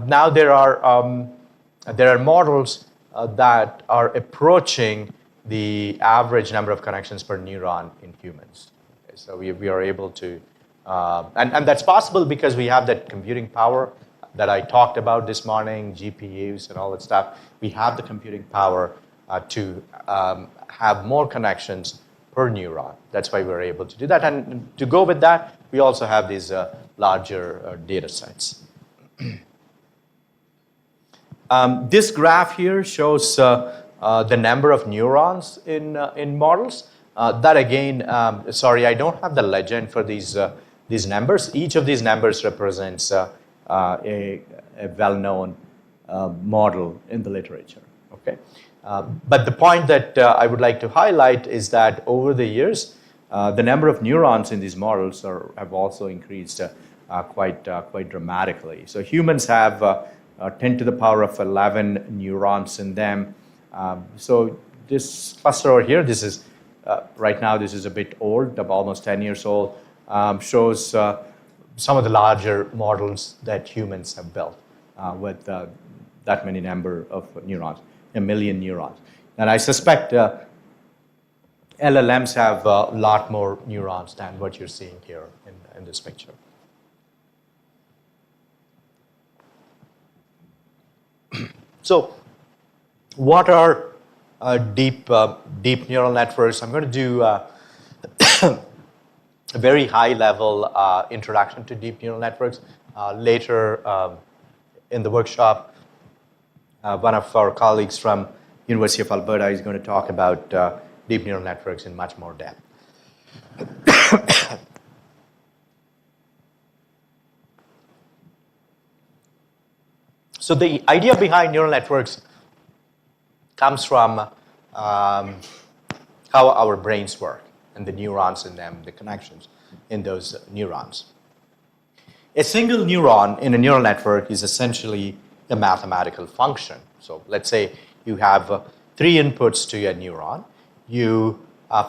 Now there are models that are approaching the average number of connections per neuron in humans. Okay, so we are able to, and that's possible because we have that computing power that I talked about this morning, GPUs and all that stuff. We have the computing power to have more connections per neuron. That's why we're able to do that. And to go with that, we also have these larger data sets. This graph here shows the number of neurons in models. That again, sorry, I don't have the legend for these numbers. Each of these numbers represents a well-known model in the literature. Okay, but the point that I would like to highlight is that over the years, the number of neurons in these models have also increased quite dramatically. So humans have 10 to the power of 11 neurons in them. So this cluster over here, this is right now this is a bit old, almost 10 years old, shows some of the larger models that humans have built with that many number of neurons, 1 million neurons. And I suspect LLMs have a lot more neurons than what you're seeing here in this picture. So what are deep neural networks? I'm going to do a very high-level introduction to deep neural networks. Later in the workshop, one of our colleagues from University of Alberta is going to talk about deep neural networks in much more depth. So the idea behind neural networks comes from how our brains work and the neurons in them, the connections in those neurons. A single neuron in a neural network is essentially a mathematical function. So let's say you have 3 inputs to a neuron. You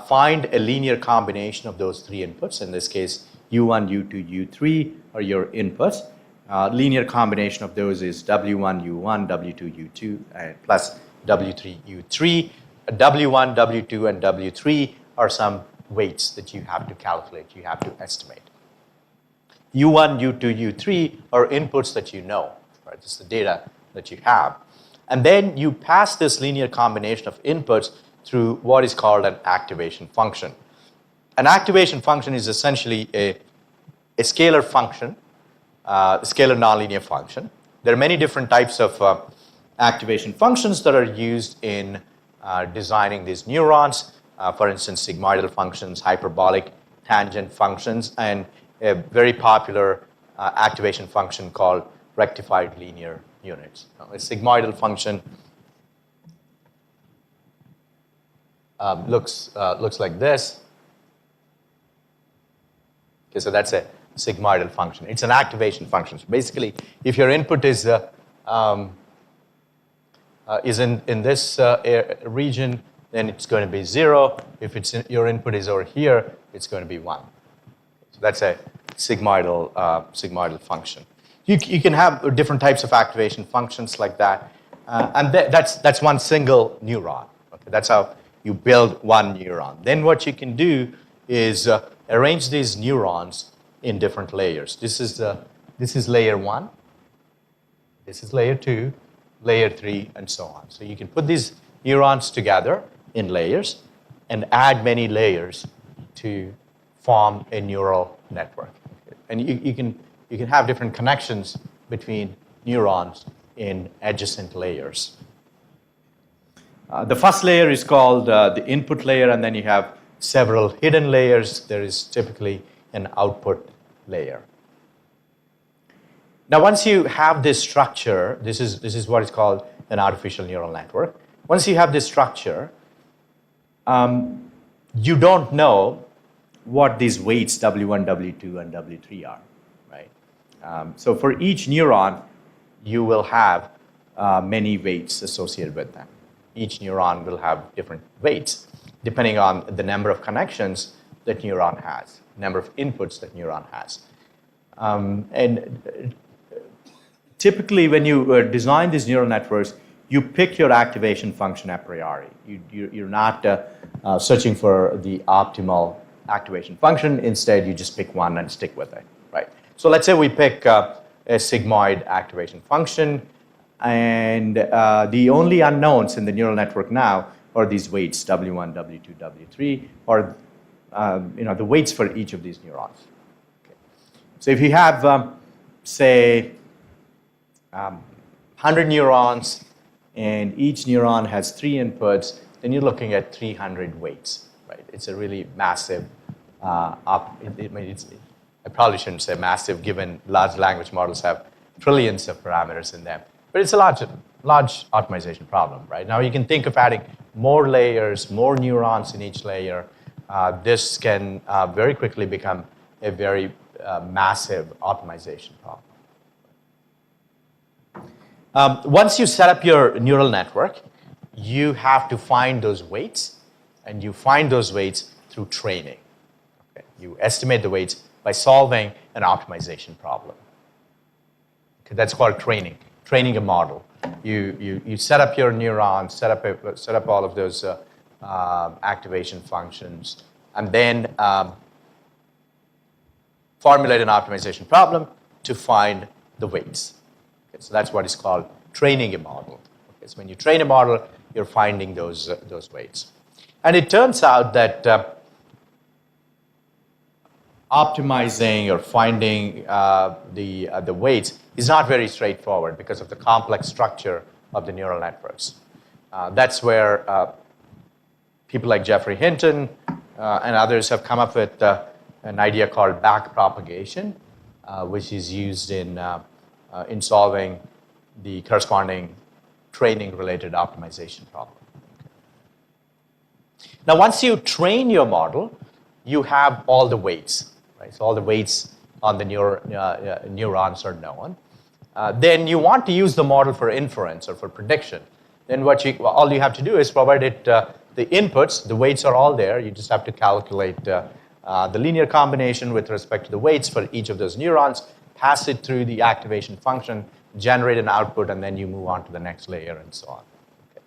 find a linear combination of those 3 inputs. In this case, U1, U2, U3 are your inputs. Linear combination of those is W1, U1, W2, U2, plus W3, U3. W1, W2, and W3 are some weights that you have to calculate, you have to estimate. U1, U2, U3 are inputs that you know, right? It's the data that you have. And then you pass this linear combination of inputs through what is called an activation function. An activation function is essentially a scalar function, a scalar nonlinear function. There are many different types of activation functions that are used in designing these neurons. For instance, sigmoidal functions, hyperbolic tangent functions, and a very popular activation function called rectified linear units. A sigmoidal function looks like this. Okay, so that's a sigmoidal function. It's an activation function. So basically, if your input is in this region, then it's going to be 0. If your input is over here, it's going to be 1. So that's a sigmoidal function. You can have different types of activation functions like that, and that's one single neuron. Okay? That's how you build one neuron. Then what you can do is arrange these neurons in different layers. This is layer 1. This is layer 2, layer 3, and so on. So you can put these neurons together in layers and add many layers to form a neural network. And you can have different connections between neurons in adjacent layers. The first layer is called the input layer, and then you have several hidden layers. There is typically an output layer. Now, once you have this structure, this is what is called an artificial neural network. Once you have this structure, you don't know what these weights W1, W2, and W3 are, right? So for each neuron, you will have many weights associated with them. Each neuron will have different weights depending on the number of connections that neuron has, number of inputs that neuron has. And typically, when you design these neural networks, you pick your activation function a priori. You're not searching for the optimal activation function. Instead, you just pick one and stick with it, right? So let's say we pick a sigmoid activation function, and the only unknowns in the neural network now are these weights, W1, W2, W3, or the weights for each of these neurons. Okay. So if you have, say, 100 neurons, and each neuron has 3 inputs, then you're looking at 300 weights, right? It's a really massive, I probably shouldn't say massive, given large language models have trillions of parameters in them. But it's a large optimization problem, right? Now you can think of adding more layers, more neurons in each layer. This can very quickly become a very massive optimization problem. Once you set up your neural network, you have to find those weights, and you find those weights through training. Okay? You estimate the weights by solving an optimization problem. Okay, that's called training a model. You set up your neurons, set up all of those activation functions, and then formulate an optimization problem to find the weights. Okay, so that's what is called training a model. Okay, so when you train a model, you're finding those weights. And it turns out that optimizing or finding the weights is not very straightforward because of the complex structure of the neural networks. That's where people like Jeffrey Hinton and others have come up with an idea called backpropagation, which is used in solving the corresponding training-related optimization problem. Now, once you train your model, you have all the weights, right? So all the weights on the neurons are known. Then you want to use the model for inference or for prediction. Then all you have to do is provide it the inputs. The weights are all there. You just have to calculate the linear combination with respect to the weights for each of those neurons, pass it through the activation function, generate an output, and then you move on to the next layer and so on. Okay.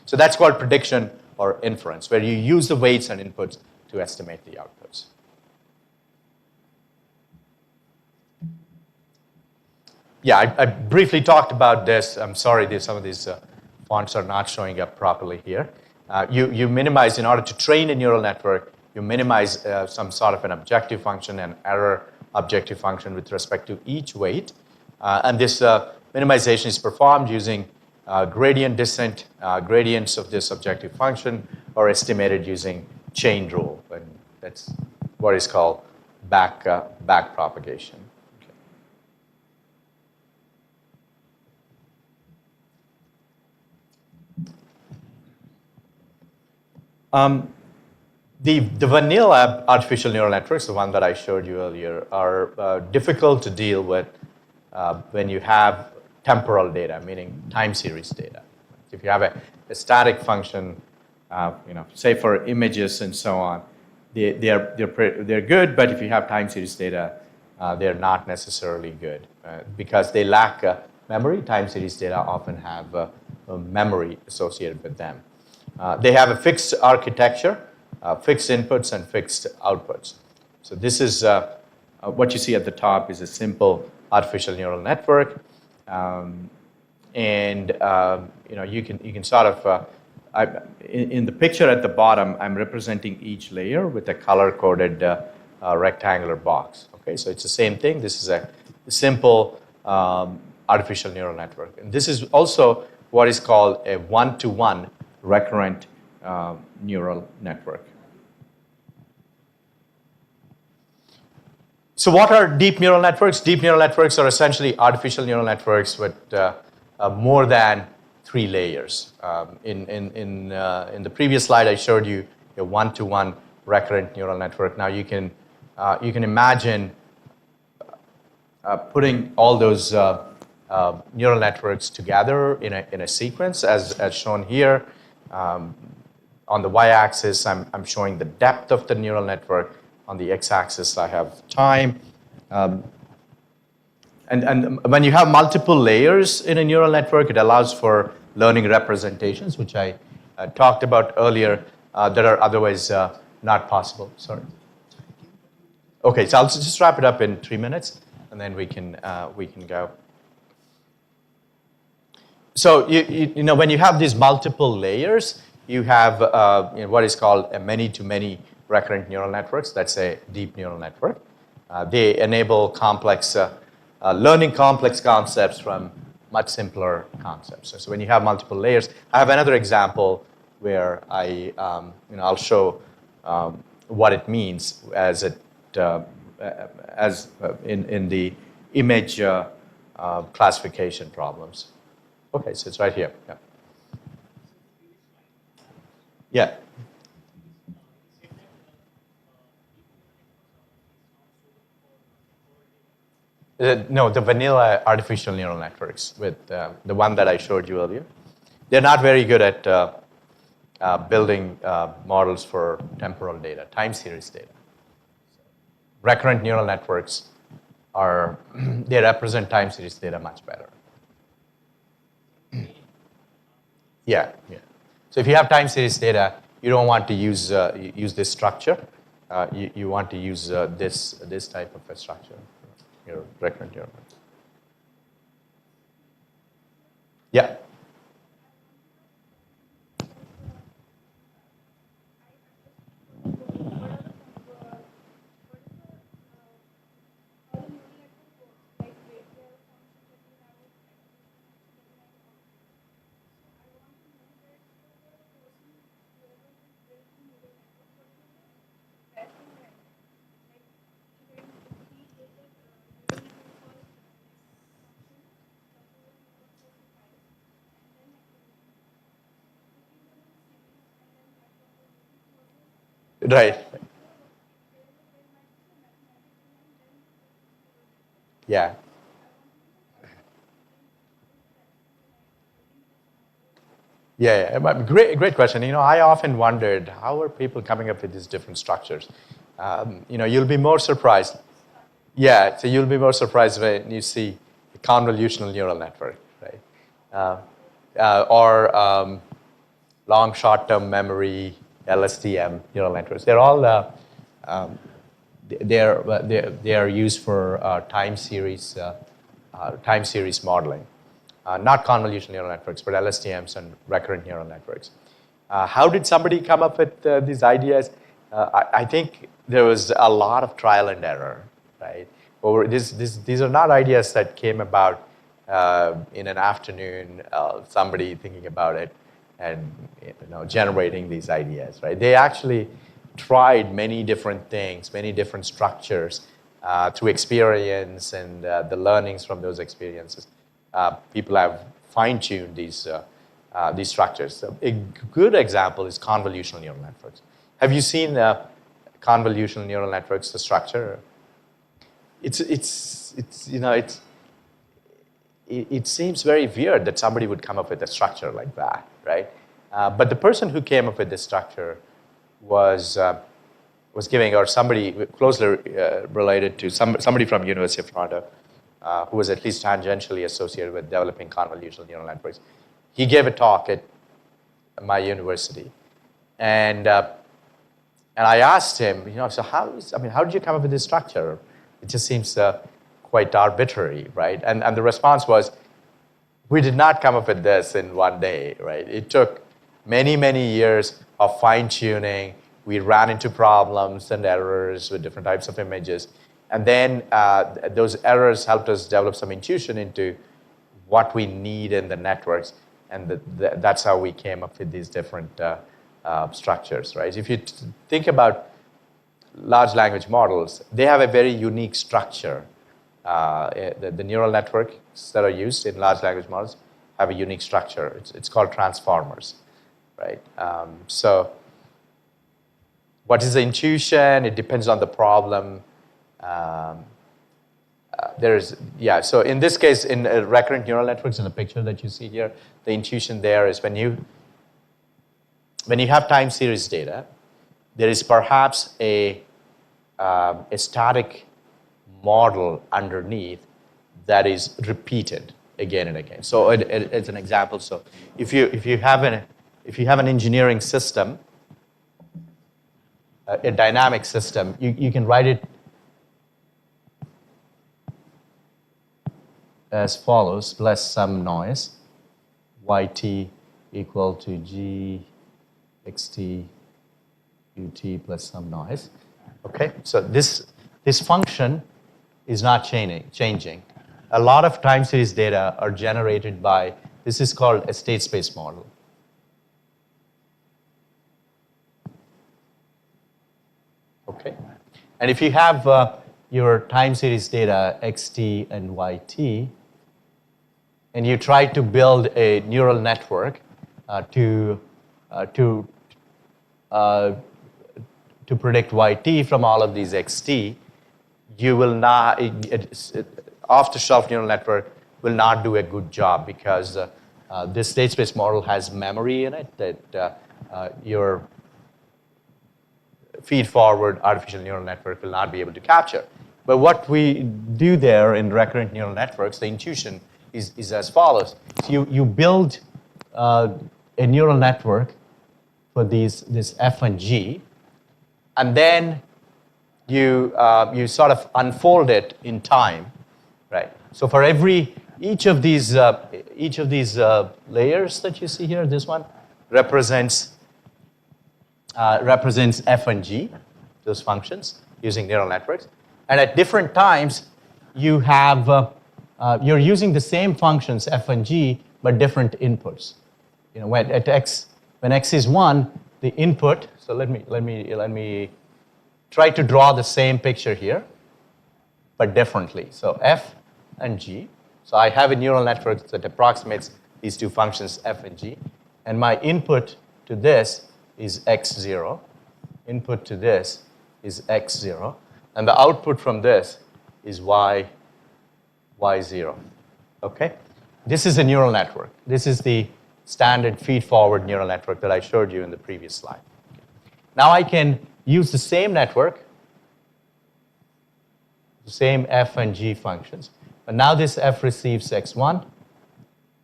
So that's called prediction or inference, where you use the weights and inputs to estimate the outputs. Yeah, I briefly talked about this. I'm sorry, some of these fonts are not showing up properly here. You minimize, in order to train a neural network, you minimize some sort of an objective function and error objective function with respect to each weight. And this minimization is performed using gradient descent, gradients of this objective function, or estimated using chain rule. And that's what is called backpropagation. The vanilla artificial neural networks, the one that I showed you earlier, are difficult to deal with when you have temporal data, meaning time series data. If you have a static function, say for images and so on, they're good, but if you have time series data, they're not necessarily good because they lack memory. Time series data often have memory associated with them. They have a fixed architecture, fixed inputs and fixed outputs. So this is what you see at the top is a simple artificial neural network, and you can sort of in the picture at the bottom, I'm representing each layer with a color-coded rectangular box. Okay, so it's the same thing. This is a simple artificial neural network, and this is also what is called a one-to-one recurrent neural network. So what are deep neural networks? Deep neural networks are essentially artificial neural networks with more than 3 layers. In the previous slide, I showed you a one-to-one recurrent neural network. Now you can imagine putting all those neural networks together in a sequence, as shown here. On the y-axis, I'm showing the depth of the neural network. On the x-axis, I have time. And when you have multiple layers in a neural network, it allows for learning representations, which I talked about earlier, that are otherwise not possible. Sorry. Okay, so I'll just wrap it up in 3 minutes, and then we can go. So you know, when you have these multiple layers, you have what is called a many-to-many recurrent neural networks. That's a deep neural network. They enable complex learning complex concepts from much simpler concepts. So when you have multiple layers, I have another example where I'll show what it means as in the image classification problems. Okay, so it's right here. Yeah. Yeah. No, the vanilla artificial neural networks with the one that I showed you earlier. They're not very good at building models for temporal data, time series data. Recurrent neural networks they represent time series data much better. Yeah. So if you have time series data, you don't want to use this structure. You want to use this type of a structure. Your recurrent neural network. Yeah. Right. Yeah. Yeah. But great question. You know, I often wondered how are people coming up with these different structures. You'll be more surprised. Yeah. So you'll be more surprised when you see a convolutional neural network, right? Or long short-term memory, LSTM neural networks. They're all they are used for time series modeling, not convolutional neural networks, but LSTMs and recurrent neural networks. How did somebody come up with these ideas? I think there was a lot of trial and error, right? These are not ideas that came about in an afternoon. Somebody thinking about it and generating these ideas, right? They actually tried many different things, many different structures through experience and the learnings from those experiences. People have fine-tuned these structures. So a good example is convolutional neural networks. Have you seen convolutional neural networks, the structure? It seems very weird that somebody would come up with a structure like that, right? But the person who came up with this structure was giving, or somebody closely related to somebody from University of Toronto, who was at least tangentially associated with developing convolutional neural networks. He gave a talk at my university, and I asked him, so how did you come up with this structure? It just seems quite arbitrary, right? And the response was, we did not come up with this in one day, right? It took many, many years of fine-tuning. We ran into problems and errors with different types of images. And then those errors helped us develop some intuition into what we need in the networks. And that's how we came up with these different structures, right? If you think about large language models, they have a very unique structure. The neural networks that are used in large language models have a unique structure. It's called transformers, right? So what is the intuition? It depends on the problem. So in this case, in recurrent neural networks, in the picture that you see here, the intuition there is when you have time series data, there is perhaps a static model underneath that is repeated again and again. So it's an example. So if you have an engineering system, a dynamic system, you can write it as follows, plus some noise, yt equal to g xt ut plus some noise. Okay, so this function is not changing. A lot of time series data are generated by, this is called a state space model. Okay, and if you have your time series data xt and yt, and you try to build a neural network to predict yt from all of these xt, you will not, off-the-shelf neural network will not do a good job because this state space model has memory in it that your feed-forward artificial neural network will not be able to capture. But what we do there in recurrent neural networks, the intuition is as follows. So you build a neural network for this F and G, and then you sort of unfold it in time, right? So for each of these layers that you see here, this one represents F and G, those functions using neural networks, and at different times you have you're using the same functions F and G but different inputs. You know, when x is 1, the input. So let me try to draw the same picture here, but differently. So F and G. So I have a neural network that approximates these two functions, F and G, and my input to this is x0. Input to this is x0, and the output from this is y0. Okay? This is a neural network. This is the standard feed-forward neural network that I showed you in the previous slide. Now I can use the same network, the same F and G functions, but now this F receives x1,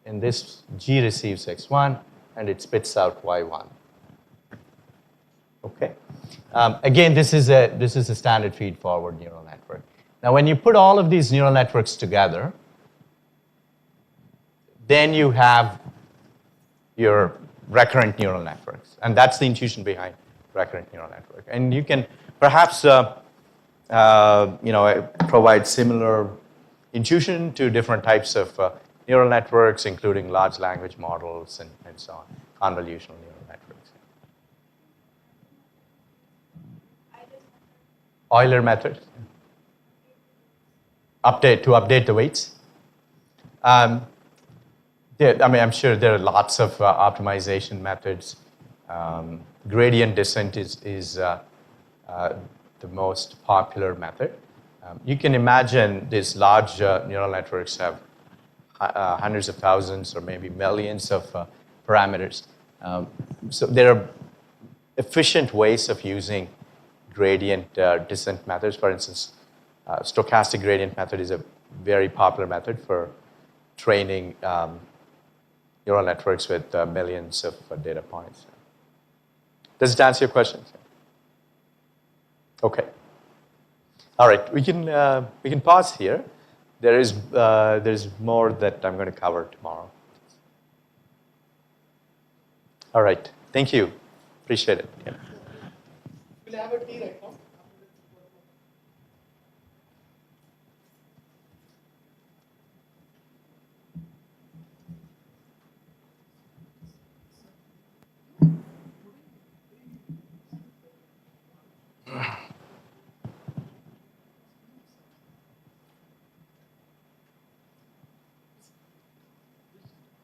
and this G receives x1, and it spits out y1. Okay. Again, this is a standard feed-forward neural network. Now, when you put all of these neural networks together, then you have your recurrent neural networks, and that's the intuition behind recurrent neural network. And you can perhaps provide similar intuition to different types of neural networks, including large language models and so on, convolutional neural networks. Euler method. To update the weights. I'm sure there are lots of optimization methods. Gradient descent is the most popular method. You can imagine these large neural networks have hundreds of thousands or maybe millions of parameters. So there are efficient ways of using gradient descent methods. For instance, stochastic gradient method is a very popular method for training neural networks with millions of data points. Does it answer your question? Okay. All right, we can pause here. There's more that I'm going to cover tomorrow. All right, thank you. Appreciate it. Yeah. We'll have a tea right now.